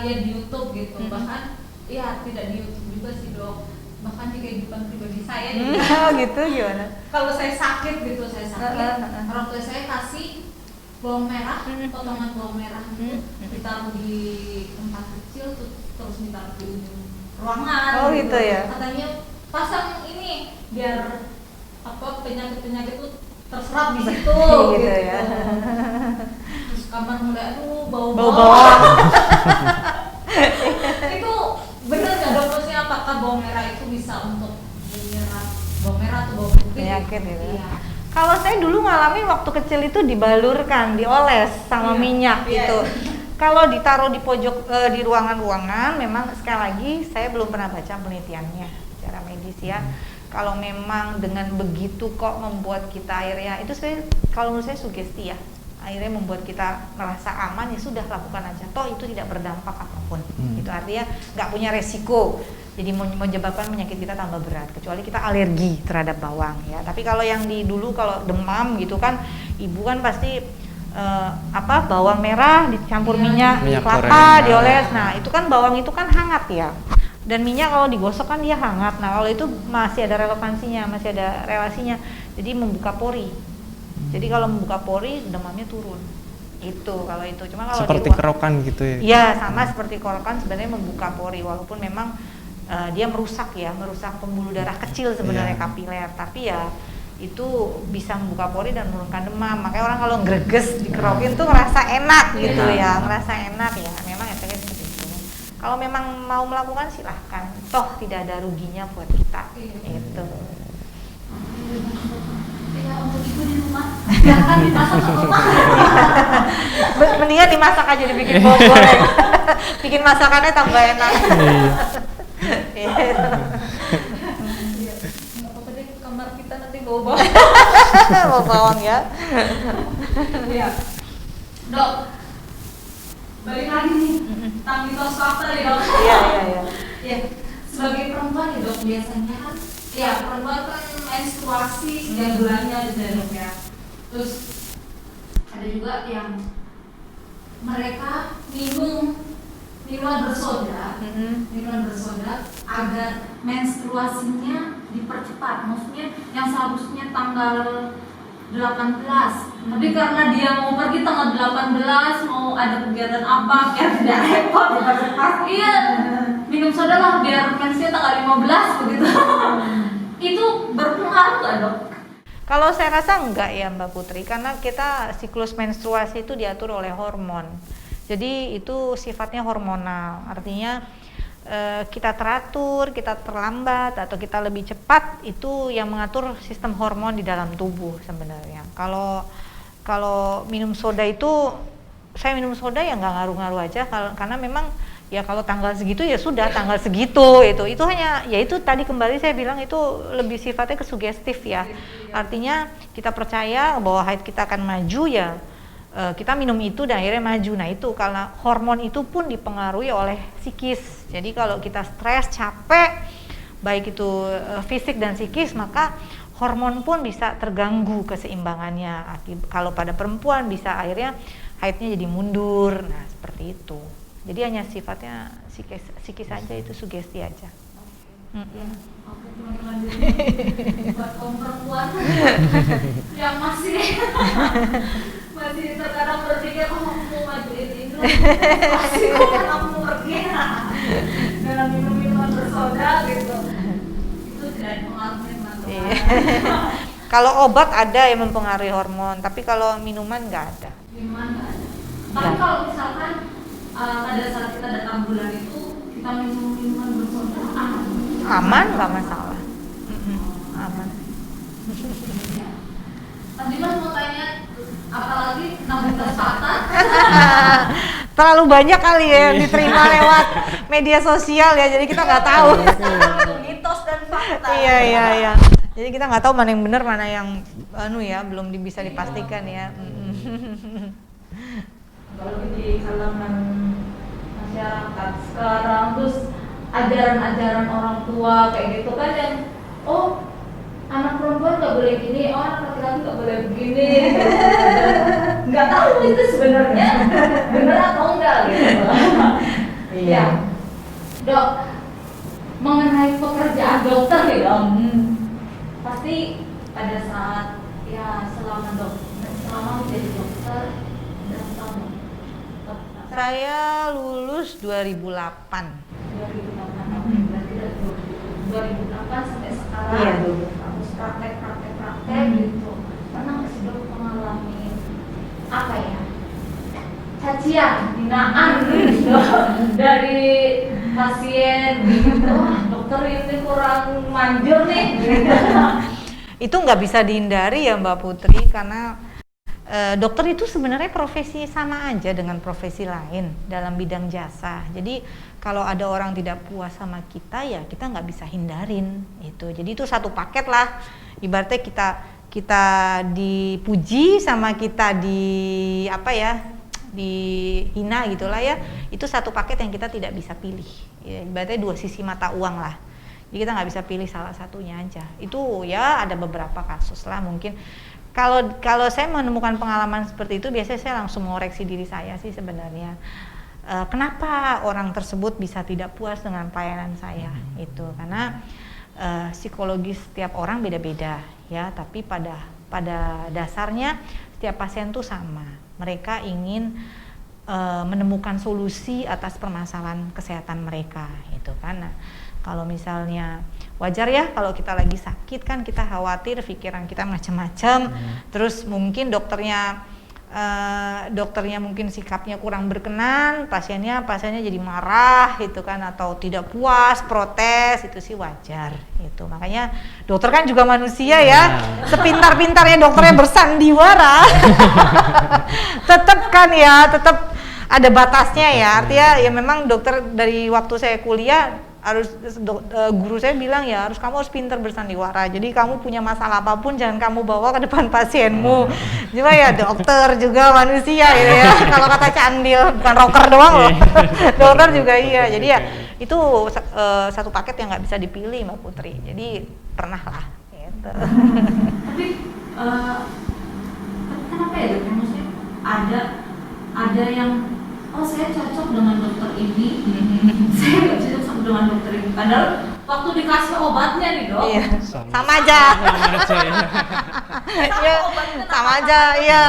lihat di YouTube gitu, bahkan ya tidak di YouTube juga sih dok, bahkan di kehidupan pribadi saya nih. Gitu gimana? Kalau saya sakit gitu, orang tua saya kasih bawang merah, potongan bawang merah gitu, ditaruh di tempat kecil terus ditaruh di ujung ruangan. Oh gitu ya. Katanya pasang ini biar penyakit itu terserap di situ gitu ya. Terus kamar mulai bau bawang. Itu bener nggak dok, maksudnya apakah bawang merah itu bisa untuk menyerap bawang merah atau bawang putih Penyakit gitu. Iya. Kalau saya dulu ngalamin waktu kecil itu dibalurkan, dioles sama minyak gitu. Kalau ditaruh di pojok di ruangan-ruangan, memang sekali lagi saya belum pernah baca penelitiannya secara medis ya. Kalau memang dengan begitu kok membuat kita akhirnya itu kalau menurut saya sugesti ya. Akhirnya membuat kita merasa aman, ya sudah lakukan aja. Toh itu tidak berdampak apapun. Itu artinya nggak punya resiko. Jadi menyebabkan penyakit kita tambah berat, kecuali kita alergi terhadap bawang ya. Tapi kalau yang dulu kalau demam gitu kan, ibu kan pasti bawang merah dicampur minyak kelapa dioles. Nah itu kan bawang itu kan hangat ya, dan minyak kalau digosok kan dia hangat. Nah kalau itu masih ada relevansinya, masih ada relasinya, jadi membuka pori. Jadi kalau membuka pori demamnya turun. Itu kalau itu. Cuma kalau seperti kerokan gitu ya. Iya, sama seperti kerokan sebenarnya membuka pori, walaupun memang dia merusak pembuluh darah kecil sebenarnya kapiler, tapi ya itu bisa membuka pori dan menurunkan demam. Makanya orang kalau greges dikerokin tuh ngerasa enak gitu ya, ngerasa enak ya. Memang efeknya seperti itu. Kalau memang mau melakukan silahkan, toh tidak ada ruginya buat kita. Itu. Ya untuk ibu di rumah, jangan dimasak ke rumah. Mendingan dimasak aja, dibikin bawang goreng. Bikin masakannya tambah enak. Iya. Nggak apa-apa deh, kamar kita nanti bau bawang. Bau bawang ya. Iya. Dok, balik lagi nih tentang mitos fakta nih dok. Iya. Ya, sebagai perempuan nih dok, biasanya kan ya perempuan kan menstruasi setiap bulannya gitu ya dok ya. Terus ada juga yang mereka minum minuman bersoda agar menstruasinya dipercepat. Maksudnya yang seharusnya tanggal 18, tapi karena dia mau pergi tanggal 18, mau ada kegiatan apa, biar tidak repot dipercepat. Iya, minum soda lah biar mensnya tanggal 15 begitu. Itu berpengaruh nggak dok? Kalau saya rasa enggak ya Mbak Putri, karena kita siklus menstruasi itu diatur oleh hormon. Jadi itu sifatnya hormonal, artinya kita teratur, kita terlambat atau kita lebih cepat, itu yang mengatur sistem hormon di dalam tubuh sebenarnya. Kalau minum soda itu, saya minum soda ya nggak ngaruh-ngaruh aja, karena memang ya kalau tanggal segitu ya sudah tanggal segitu, itu hanya ya itu tadi kembali saya bilang itu lebih sifatnya ke sugestif ya. Artinya kita percaya bahwa haid kita akan maju ya, kita minum itu dan akhirnya maju. Nah itu karena hormon itu pun dipengaruhi oleh psikis. Jadi kalau kita stres, capek, baik itu fisik dan psikis, maka hormon pun bisa terganggu keseimbangannya. Kalau pada perempuan bisa akhirnya haidnya jadi mundur. Nah seperti itu. Jadi hanya sifatnya psikis saja, itu sugesti aja. Oke teman-teman, buat kaum perempuan yang masih terkadang berpikir, aku mau majuin ini, pasti aku mau pergi dalam minum-minuman bersoda gitu, itu tidak ada pengaruhnya teman-teman. Kalau obat ada yang mempengaruhi hormon, tapi kalau minuman nggak ada. Minuman nggak ada. Tapi kalau misalkan pada saat kita datang bulan itu kita minum minuman bersoda, aman, nggak masalah. Aman. Tadi Mas mau tanya, apalagi 16 fakta. Terlalu banyak kali ya yang diterima lewat media sosial ya, jadi kita nggak tahu. Mitos dan fakta. Iya. Jadi kita nggak tahu mana yang benar, mana yang belum bisa dipastikan ya. Kalau di kalangan masyarakat sekarang, terus ajaran-ajaran orang tua kayak gitu kan, yang anak perempuan nggak boleh gini, anak laki-laki nggak boleh begini, nggak tahu itu sebenarnya benar atau enggak gitu. Iya. Dok, mengenai pekerjaan dokter nih dok, pasti pada saat ya selama menjadi dokter dan tahun Saya lulus 2008. 2008 berarti dari 2008 sampai sekarang. Iya. Kamu praktek gitu. Pernah nggak sih dok mengalami apa ya? Cacian, hinaan gitu dari pasien gitu. Dokter ini kurang manjur nih. Itu nggak bisa dihindari ya Mbak Putri, karena dokter itu sebenarnya profesi sama aja dengan profesi lain dalam bidang jasa. Jadi kalau ada orang tidak puas sama kita ya kita nggak bisa hindarin itu. Jadi itu satu paket lah. Ibaratnya kita dipuji sama kita dihina gitulah ya. Itu satu paket yang kita tidak bisa pilih. Ya, ibaratnya dua sisi mata uang lah. Jadi kita nggak bisa pilih salah satunya aja. Itu ya ada beberapa kasus lah mungkin. Kalau saya menemukan pengalaman seperti itu, biasanya saya langsung mengoreksi diri saya sih sebenarnya. Kenapa orang tersebut bisa tidak puas dengan pelayanan saya? Itu karena psikologis setiap orang beda-beda ya. Tapi pada dasarnya setiap pasien tuh sama. Mereka ingin menemukan solusi atas permasalahan kesehatan mereka, itu kan. Nah, kalau misalnya wajar ya kalau kita lagi sakit kan kita khawatir, pikiran kita macam-macam, terus mungkin dokternya mungkin sikapnya kurang berkenan, pasiennya jadi marah gitu kan, atau tidak puas, protes, itu sih wajar itu. Makanya dokter kan juga manusia ya, sepintar-pintarnya dokternya bersandiwara tetap ada batasnya ya. Artinya ya memang dokter dari waktu saya kuliah guru saya bilang ya kamu harus pintar bersandiwara. Jadi kamu punya masalah apapun jangan kamu bawa ke depan pasienmu. Cuma ya dokter juga manusia gitu ya. Kalau kata Candil bukan rocker doang loh. Dokter juga iya. Jadi ya itu satu paket yang nggak bisa dipilih Mbak Putri. Jadi pernah lah gitu. Tapi kenapa ya dok? Maksudnya ada yang saya cocok dengan dokter ini, saya nggak cocok dengan dokter ini. Padahal waktu dikasih obatnya nih dok, iya. Sama aja. Sama aja, iya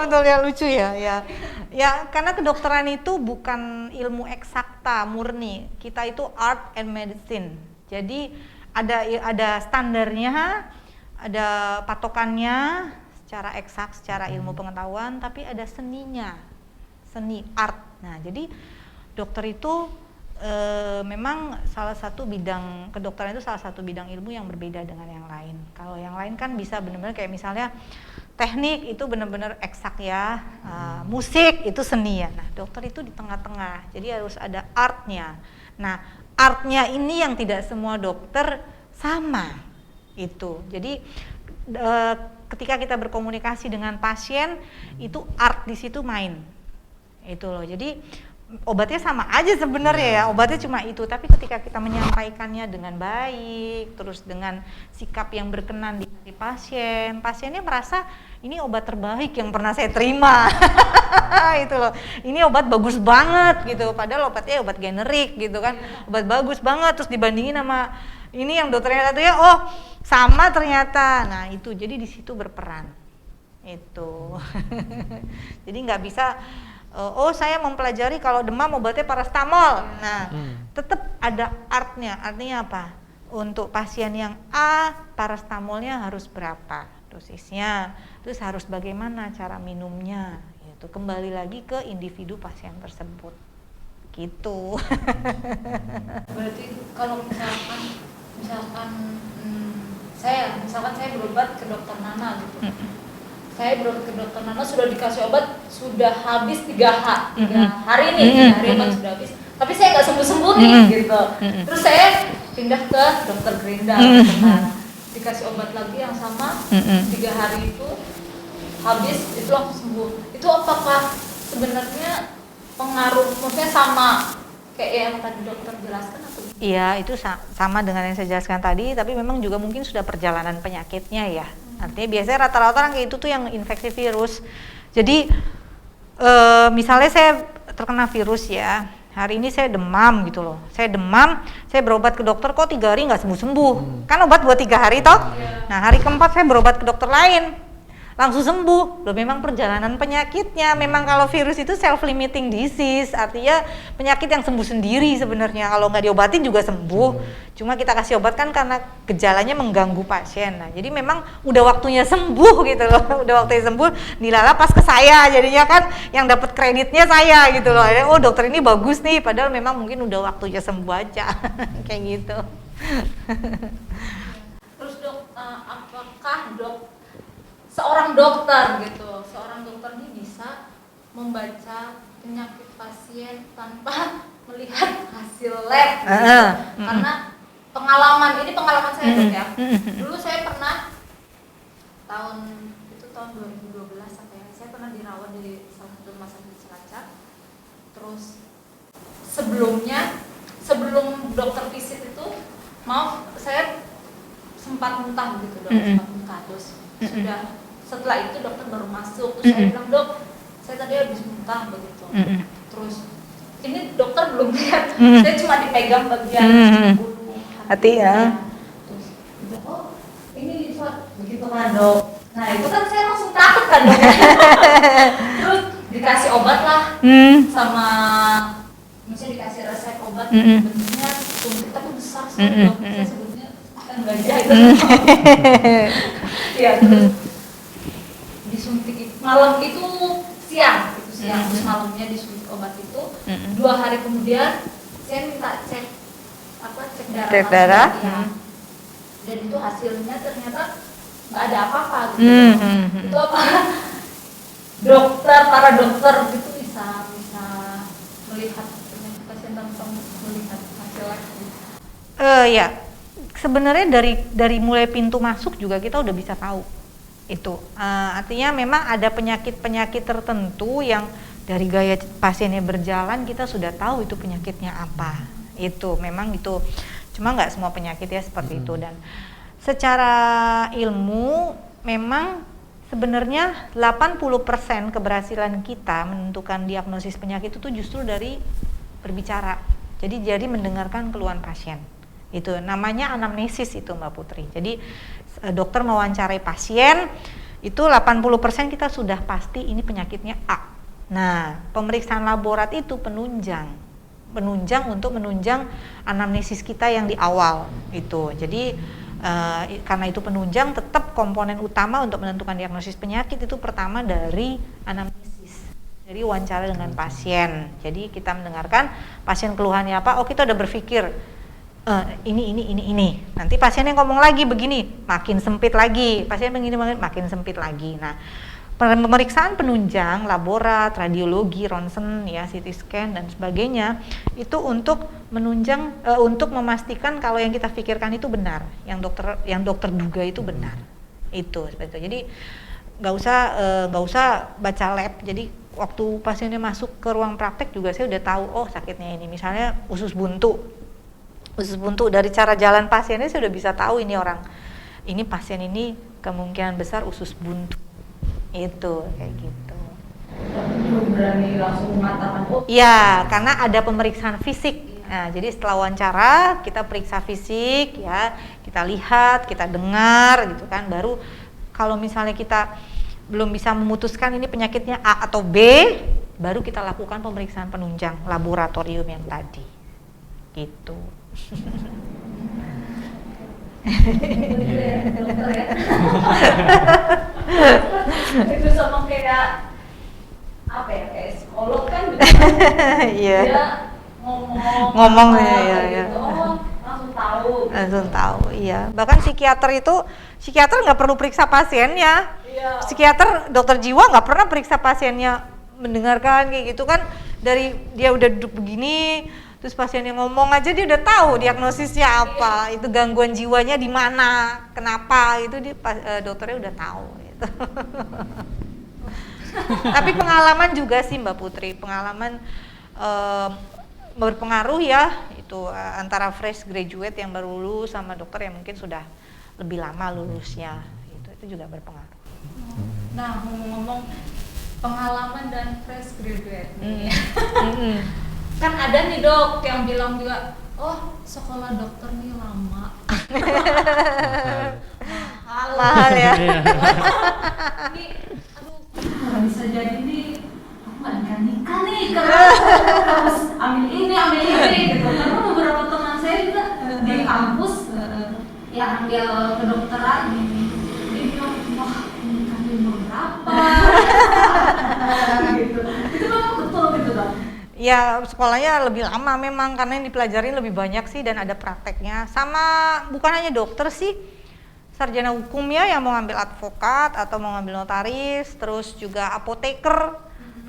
betul ya, lucu ya. Ya karena kedokteran itu bukan ilmu eksakta murni. Kita itu art and medicine. Jadi ada standarnya, ada patokannya secara eksak, secara ilmu pengetahuan, tapi ada seni art. Nah, jadi dokter itu memang salah satu bidang kedokteran itu salah satu bidang ilmu yang berbeda dengan yang lain. Kalau yang lain kan bisa benar-benar kayak misalnya teknik itu benar-benar eksak ya, musik itu seni ya. Nah, dokter itu di tengah-tengah. Jadi harus ada artnya. Nah, artnya ini yang tidak semua dokter sama itu. Jadi ketika kita berkomunikasi dengan pasien itu art di situ main. Itu loh. Jadi obatnya sama aja sebenarnya ya, obatnya cuma itu, tapi ketika kita menyampaikannya dengan baik, terus dengan sikap yang berkenan di pasiennya merasa ini obat terbaik yang pernah saya terima. Itu loh, ini obat bagus banget gitu, padahal obatnya obat generik gitu kan, obat bagus banget, terus dibandingin sama ini yang dokternya katanya oh sama ternyata. Nah itu, jadi di situ berperan itu. Jadi nggak bisa saya mempelajari kalau demam obatnya paracetamol. Nah, tetap ada artnya. Artinya apa? Untuk pasien yang A, paracetamolnya harus berapa dosisnya, terus harus bagaimana cara minumnya. Itu kembali lagi ke individu pasien tersebut. Gitu. Berarti kalau misalkan saya berobat ke dokter Nana gitu. Saya berobat ke dokter Nana, sudah dikasih obat, sudah habis 3 hari nih, 3 hari obat sudah habis, tapi saya nggak sembuh-sembuh nih gitu. Terus saya pindah ke dokter Gerinda, dikasih obat lagi yang sama, 3 hari itu habis, itu langsung sembuh. Itu apakah sebenarnya pengaruh, maksudnya sama kayak yang tadi dokter jelaskan atau? Iya, itu sama dengan yang saya jelaskan tadi, tapi memang juga mungkin sudah perjalanan penyakitnya ya. Artinya biasanya rata-rata orang kayak itu tuh yang infeksi virus. Jadi misalnya saya terkena virus ya, hari ini saya demam gitu loh, saya demam, saya berobat ke dokter kok 3 hari nggak sembuh-sembuh, kan obat buat 3 hari toh. Nah hari keempat saya berobat ke dokter lain, langsung sembuh. Loh memang perjalanan penyakitnya, memang kalau virus itu self-limiting disease, artinya penyakit yang sembuh sendiri sebenarnya, kalau nggak diobatin juga sembuh, cuma kita kasih obat kan karena gejalanya mengganggu pasien. Nah jadi memang udah waktunya sembuh gitu loh, udah waktunya sembuh, dilala pas ke saya, jadinya kan yang dapat kreditnya saya gitu loh. Oh dokter ini bagus nih, padahal memang mungkin udah waktunya sembuh aja. Kayak gitu. Terus dok, apakah seorang dokter gitu, seorang dokter ini bisa membaca penyakit pasien tanpa melihat hasil lab gitu? Karena pengalaman saya dok ya, dulu saya pernah tahun 2012 sampai saya pernah dirawat di salah satu rumah sakit Cilacap. Terus sebelum dokter visit itu saya sempat muntah gitu dok, sempat muntah. Terus setelah itu dokter baru masuk, terus saya bilang, dok saya tadi habis muntah begitu. Terus ini dokter belum lihat, saya cuma dipegang bagian bulu hati ya. Terus oh ini begitu kan dok. Nah itu kan saya langsung takut kan dok. Terus dikasih obat lah, sama misalnya dikasih resep obat, bentuknya suntik tapi besar sekali dok. Saya sebutnya akan gajah itu. Ya terus disuntik itu malam itu siang, terus malamnya disuntik obat itu. 2 hari kemudian saya minta cek darah, ya. Dan itu hasilnya ternyata nggak ada apa-apa gitu. Itu apa para dokter gitu bisa melihat penyakit pasien tanpa melihat hasil lab gitu. Ya sebenarnya dari mulai pintu masuk juga kita udah bisa tahu itu. Artinya memang ada penyakit tertentu yang dari gaya pasiennya berjalan kita sudah tahu itu penyakitnya apa. Itu memang itu, cuma nggak semua penyakit ya seperti itu. Dan secara ilmu memang sebenarnya 80% keberhasilan kita menentukan diagnosis penyakit itu justru dari berbicara. Jadi mendengarkan keluhan pasien. Itu namanya anamnesis itu Mbak Putri. Jadi dokter mewawancarai pasien itu 80% kita sudah pasti ini penyakitnya A. Nah, pemeriksaan laborat itu penunjang untuk menunjang anamnesis kita yang di awal itu. Jadi karena itu penunjang, tetap komponen utama untuk menentukan diagnosis penyakit itu pertama dari anamnesis, dari wawancara dengan pasien. Jadi kita mendengarkan pasien keluhannya apa, oh kita udah berpikir ini. Nanti pasien yang ngomong lagi begini, makin sempit lagi. Pasien begini makin sempit lagi. Nah, pemeriksaan penunjang, laborat, radiologi, ronsen, ya, CT scan dan sebagainya itu untuk menunjang, untuk memastikan kalau yang kita pikirkan itu benar, yang dokter duga itu benar. Itu seperti itu. Jadi nggak usah baca lab. Jadi waktu pasiennya masuk ke ruang praktek juga saya udah tahu, oh sakitnya ini, misalnya usus buntu dari cara jalan pasiennya saya udah bisa tahu ini pasien ini kemungkinan besar usus buntu. Itu kayak gitu. Belum berani langsung mengatakan iya, karena ada pemeriksaan fisik. Nah, jadi setelah wawancara kita periksa fisik ya, kita lihat, kita dengar gitu kan, baru kalau misalnya kita belum bisa memutuskan ini penyakitnya A atau B, baru kita lakukan pemeriksaan penunjang laboratorium yang tadi gitu. Itu sama kayak apa ya, kayak psikolog kan gitu. Iya. Dia ngomong ya. Gitu. Oh, langsung tahu, iya. Bahkan psikiater nggak perlu periksa pasiennya. Iya. Psikiater, dokter jiwa nggak pernah periksa pasiennya, mendengarkan kayak gitu kan, dari dia udah duduk begini terus pasiennya ngomong aja dia udah tahu diagnosisnya apa, itu gangguan jiwanya di mana, kenapa, itu dokternya udah tahu gitu. Tapi pengalaman juga sih Mbak Putri, pengalaman berpengaruh ya, itu antara fresh graduate yang baru lulus sama dokter yang mungkin sudah lebih lama lulusnya, itu juga berpengaruh. Nah, ngomong-ngomong pengalaman dan fresh graduate nih. Kan ada nih dok yang bilang juga, oh sekolah dokter nih lama. Mahal ya. Ini, aduh, nggak bisa jadi nih. Aku nggak nikah nih karena harus ambil ini gitu. Karena beberapa teman saya juga di kampus yang ambil kedokteran, dia bilang, wah nikahnya umur berapa? Gitu. Itu memang betul gitu dok. Ya sekolahnya lebih lama memang karena yang dipelajarin lebih banyak sih dan ada prakteknya. Sama bukan hanya dokter sih, sarjana hukum ya yang mau ngambil advokat atau mau ngambil notaris, terus juga apoteker.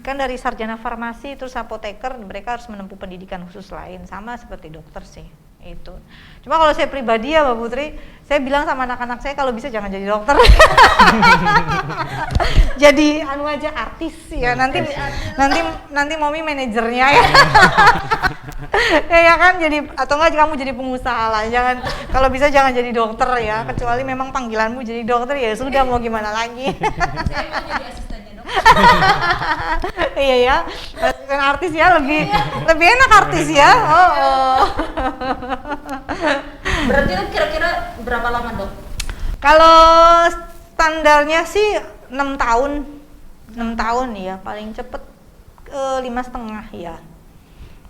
Kan dari sarjana farmasi terus apoteker mereka harus menempuh pendidikan khusus lain, sama seperti dokter sih. Itu. Cuma kalau saya pribadi ya Mbak Putri, saya bilang sama anak-anak saya kalau bisa jangan jadi dokter. Jadi anu aja artis ya, nanti Momi manajernya ya. Ya kan, jadi atau enggak kamu jadi pengusaha lah. Jangan, kalau bisa jangan jadi dokter ya, kecuali memang panggilanmu jadi dokter ya sudah, mau gimana lagi. Saya mau jadi asistennya dok. Iya ya, asisten artis ya lebih enak artis ya. Berarti kira-kira berapa lama dok? Kalau standarnya sih 6 tahun ya, paling cepet 5,5 ya.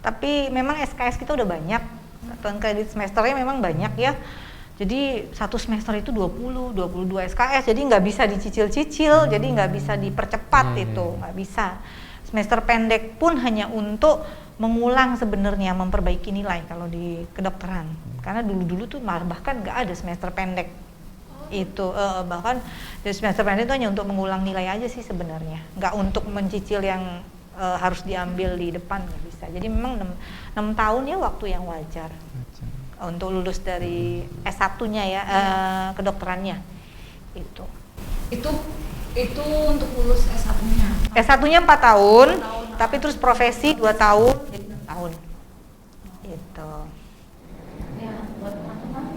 Tapi memang SKS kita udah banyak, satuan kredit semesternya memang banyak ya. Jadi satu semester itu 22 SKS, jadi nggak bisa dicicil-cicil, jadi nggak bisa dipercepat itu, nggak bisa. Semester pendek pun hanya untuk mengulang sebenarnya, memperbaiki nilai kalau di kedokteran. Karena dulu-dulu tuh bahkan nggak ada semester pendek. Itu bahkan di semester pendek itu hanya untuk mengulang nilai aja sih sebenarnya, nggak untuk mencicil yang harus diambil di depan, nggak bisa. Jadi memang 6 tahun ya waktu yang wajar untuk lulus dari S1-nya ya, kedokterannya itu untuk lulus S1-nya. S1-nya 4 tahun, tapi terus profesi 2 tahun, jadi 6 tahun. Itu. Ya, buat teman-teman.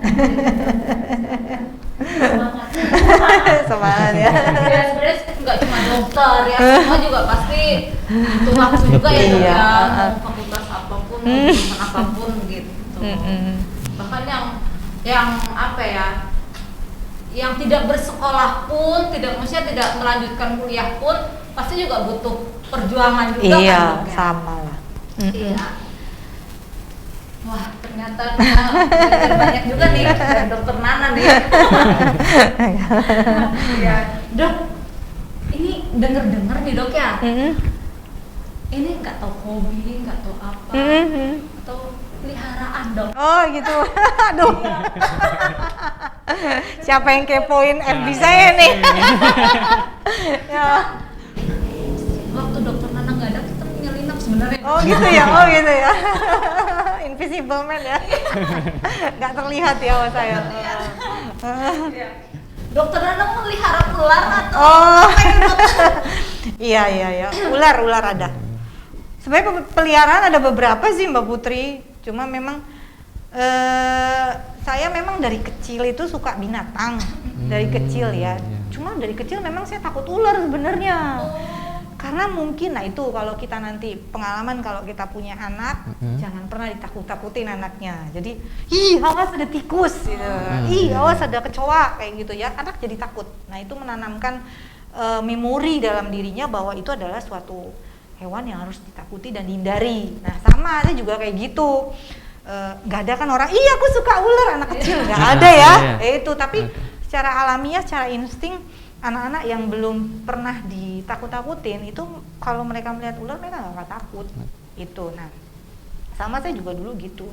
Semangat ya. Ya sebenarnya nggak cuma dokter ya, semua juga pasti butuh waktu juga ya dok ya, mau fakultas apapun, jurusan apapun gitu. Bahkan yang apa ya, yang tidak bersekolah pun, maksudnya tidak melanjutkan kuliah pun pasti juga butuh perjuangan juga Iya, kan dok ya? sama lah. Iya. Wah, ternyata banyak juga nih dari dokter Nana nih. Ya, dok, ini dengar nih dok ya. Ini nggak tahu hobi, nggak tahu apa, atau peliharaan dok. Oh gitu. Aduh. Siapa yang kepoin FB saya nih? Ya. Waktu dokter Nana nggak ada, kita menyelinap sebenarnya. Oh gitu ya, oh gitu ya. Invisible man ya. Nggak terlihat ya sama saya. Dokter Nana melihara ular atau apa yang dokter? Iya. Ular ada. Sebenarnya peliharaan ada beberapa sih Mbak Putri. Cuma memang saya memang dari kecil itu suka binatang. Dari kecil ya. Cuma dari kecil memang saya takut ular sebenarnya. Karena mungkin, nah itu kalau kita nanti pengalaman kalau kita punya anak, jangan pernah ditakut-takutin anaknya. Jadi, ih awas ada tikus gitu, ih awas ada kecoa kayak gitu ya, anak jadi takut. Nah itu menanamkan memori dalam dirinya bahwa itu adalah suatu hewan yang harus ditakuti dan dihindari. Nah sama ada juga kayak gitu. Nggak ada kan orang, iya aku suka ular anak kecil, nggak ada ya. Itu tapi secara alamiah, secara insting, anak-anak yang belum pernah ditakut-takutin itu kalau mereka melihat ular mereka nggak takut itu. Nah sama saya juga dulu gitu,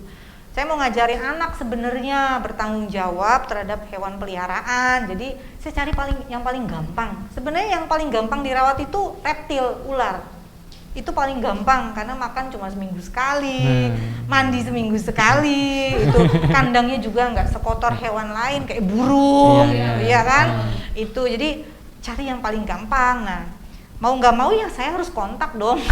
saya mau ngajarin anak sebenarnya bertanggung jawab terhadap hewan peliharaan. Jadi saya cari yang paling gampang. Sebenarnya yang paling gampang dirawat itu reptil, ular. Itu paling gampang karena makan cuma seminggu sekali, mandi seminggu sekali, itu kandangnya juga nggak sekotor hewan lain kayak burung, iya kan? Itu jadi cari yang paling gampang. Nah mau nggak mau ya saya harus kontak dong.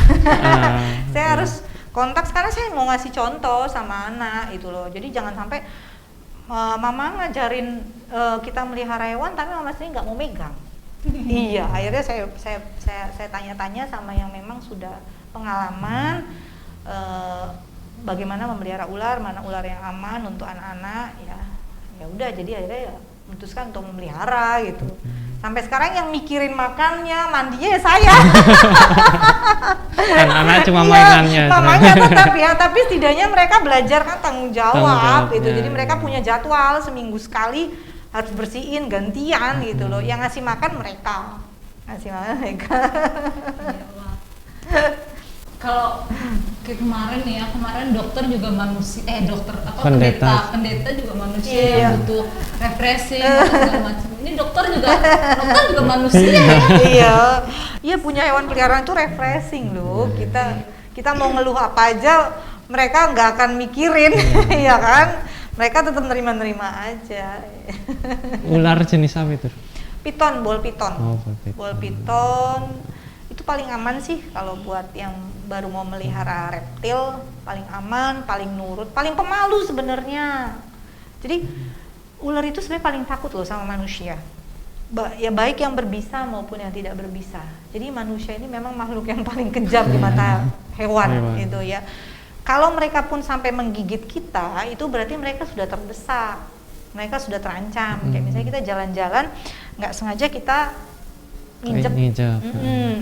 Saya harus kontak karena saya mau ngasih contoh sama anak itu loh. Jadi jangan sampai mama ngajarin kita melihara hewan tapi mama sendiri nggak mau megang. Iya, akhirnya saya tanya-tanya sama yang memang sudah pengalaman. bagaimana memelihara ular, mana ular yang aman untuk anak-anak, ya udah, jadi akhirnya ya memutuskan untuk memelihara gitu. Sampai sekarang yang mikirin makannya, mandinya ya saya. Anak-anak cuma Iya, mainannya. mamanya tetap ya, tapi setidaknya mereka belajar kan tanggung jawab gitu. Jawabnya, Jadi mereka iya. punya jadwal seminggu sekali harus bersihin gantian gitu loh. Yang ngasih makan mereka, ngasih makan mereka. Iya, wah. Kalau kayak kemarin nih ya, kemarin dokter juga manusia, dokter apa pendeta juga manusia Iya. yang butuh refreshing segala macam. Ini dokter juga manusia ya. Iya punya hewan peliharaan itu refreshing loh. Kita mau ngeluh apa aja, mereka nggak akan mikirin, ya kan? Mereka tetap nerima-nerima aja. Ular jenis apa itu? Piton, bol piton. Oh, bol piton. Bol piton itu paling aman sih kalau buat yang baru mau melihara reptil, paling aman, paling nurut, paling pemalu sebenarnya. Jadi ular itu sebenarnya paling takut loh sama manusia. Ya baik yang berbisa maupun yang tidak berbisa. Jadi manusia ini memang makhluk yang paling kejam di mata hewan gitu ya. Kalau mereka pun sampai menggigit kita, itu berarti mereka sudah terdesak, mereka sudah terancam. Kayak misalnya kita jalan-jalan, nggak sengaja kita nginjek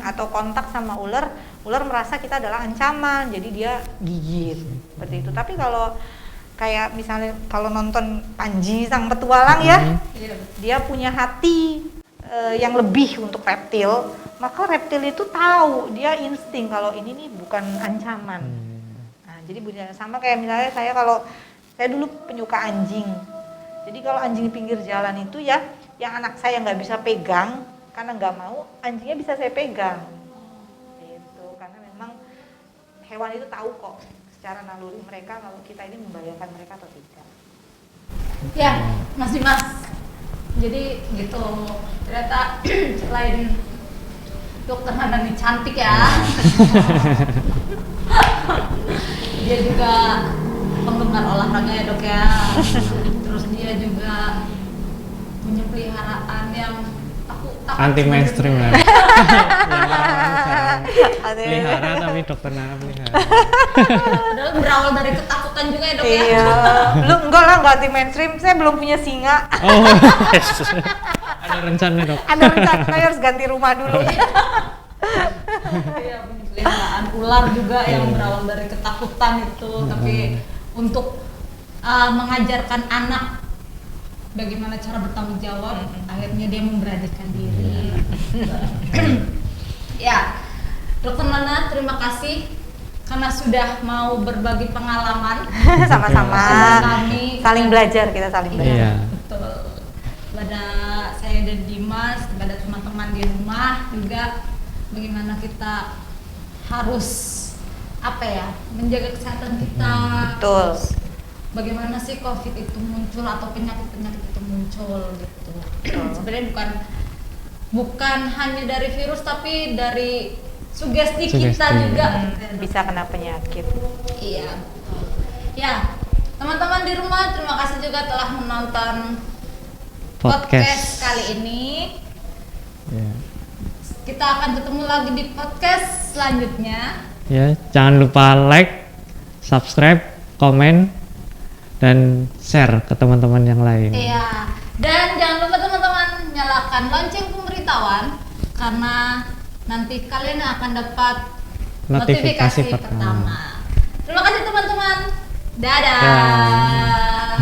atau kontak sama ular merasa kita adalah ancaman, jadi dia gigit seperti itu. Tapi kalau kayak misalnya kalau nonton Panji Sang Petualang ya, dia punya hati yang lebih untuk reptil, maka reptil itu tahu, dia insting kalau ini nih bukan ancaman. Nah, jadi sama kayak misalnya saya dulu penyuka anjing. Jadi kalau anjing di pinggir jalan itu ya, yang anak saya nggak bisa pegang karena nggak mau, anjingnya bisa saya pegang. Gitu, karena memang hewan itu tahu kok secara naluri mereka kalau kita ini membahayakan mereka atau tidak. Ya, Mas Dimas. Jadi gitu, ternyata selain dokter Hana nih cantik ya, dia juga penggemar olahraga ya dok ya. Terus dia juga punya peliharaan yang anti mainstream lah. Pelihara tapi dokter Nana pelihara. Padahal berawal dari ketakutan juga ya dok ya. Iya, enggak lah, nggak anti mainstream. Saya belum punya singa. Oh, ada rencana dok. Ada rencana, saya harus ganti rumah dulu. Iya, punya peliharaan ular juga yang berawal dari ketakutan itu, tapi untuk mengajarkan anak bagaimana cara bertanggung jawab, akhirnya dia memberanikan diri. Ya, Dokter Nana, terima kasih karena sudah mau berbagi pengalaman. Sama-sama. Kami Saling belajar, kita saling belajar. Iya. Betul. Kepada saya dan Dimas, kepada teman-teman di rumah juga, bagaimana kita harus menjaga kesehatan kita. Betul. Bagaimana sih COVID itu muncul atau penyakit-penyakit itu muncul gitu. Sebenarnya bukan hanya dari virus tapi dari sugesti kita juga Bisa kena penyakit. Iya. Ya, teman-teman di rumah, terima kasih juga telah menonton podcast kali ini. Ya. Kita akan ketemu lagi di podcast selanjutnya. Ya, jangan lupa like, subscribe, komen, dan share ke teman-teman yang lain. Iya. Dan jangan lupa teman-teman nyalakan lonceng pemberitahuan karena nanti kalian akan dapat notifikasi pertama. Terima kasih teman-teman. Dadah.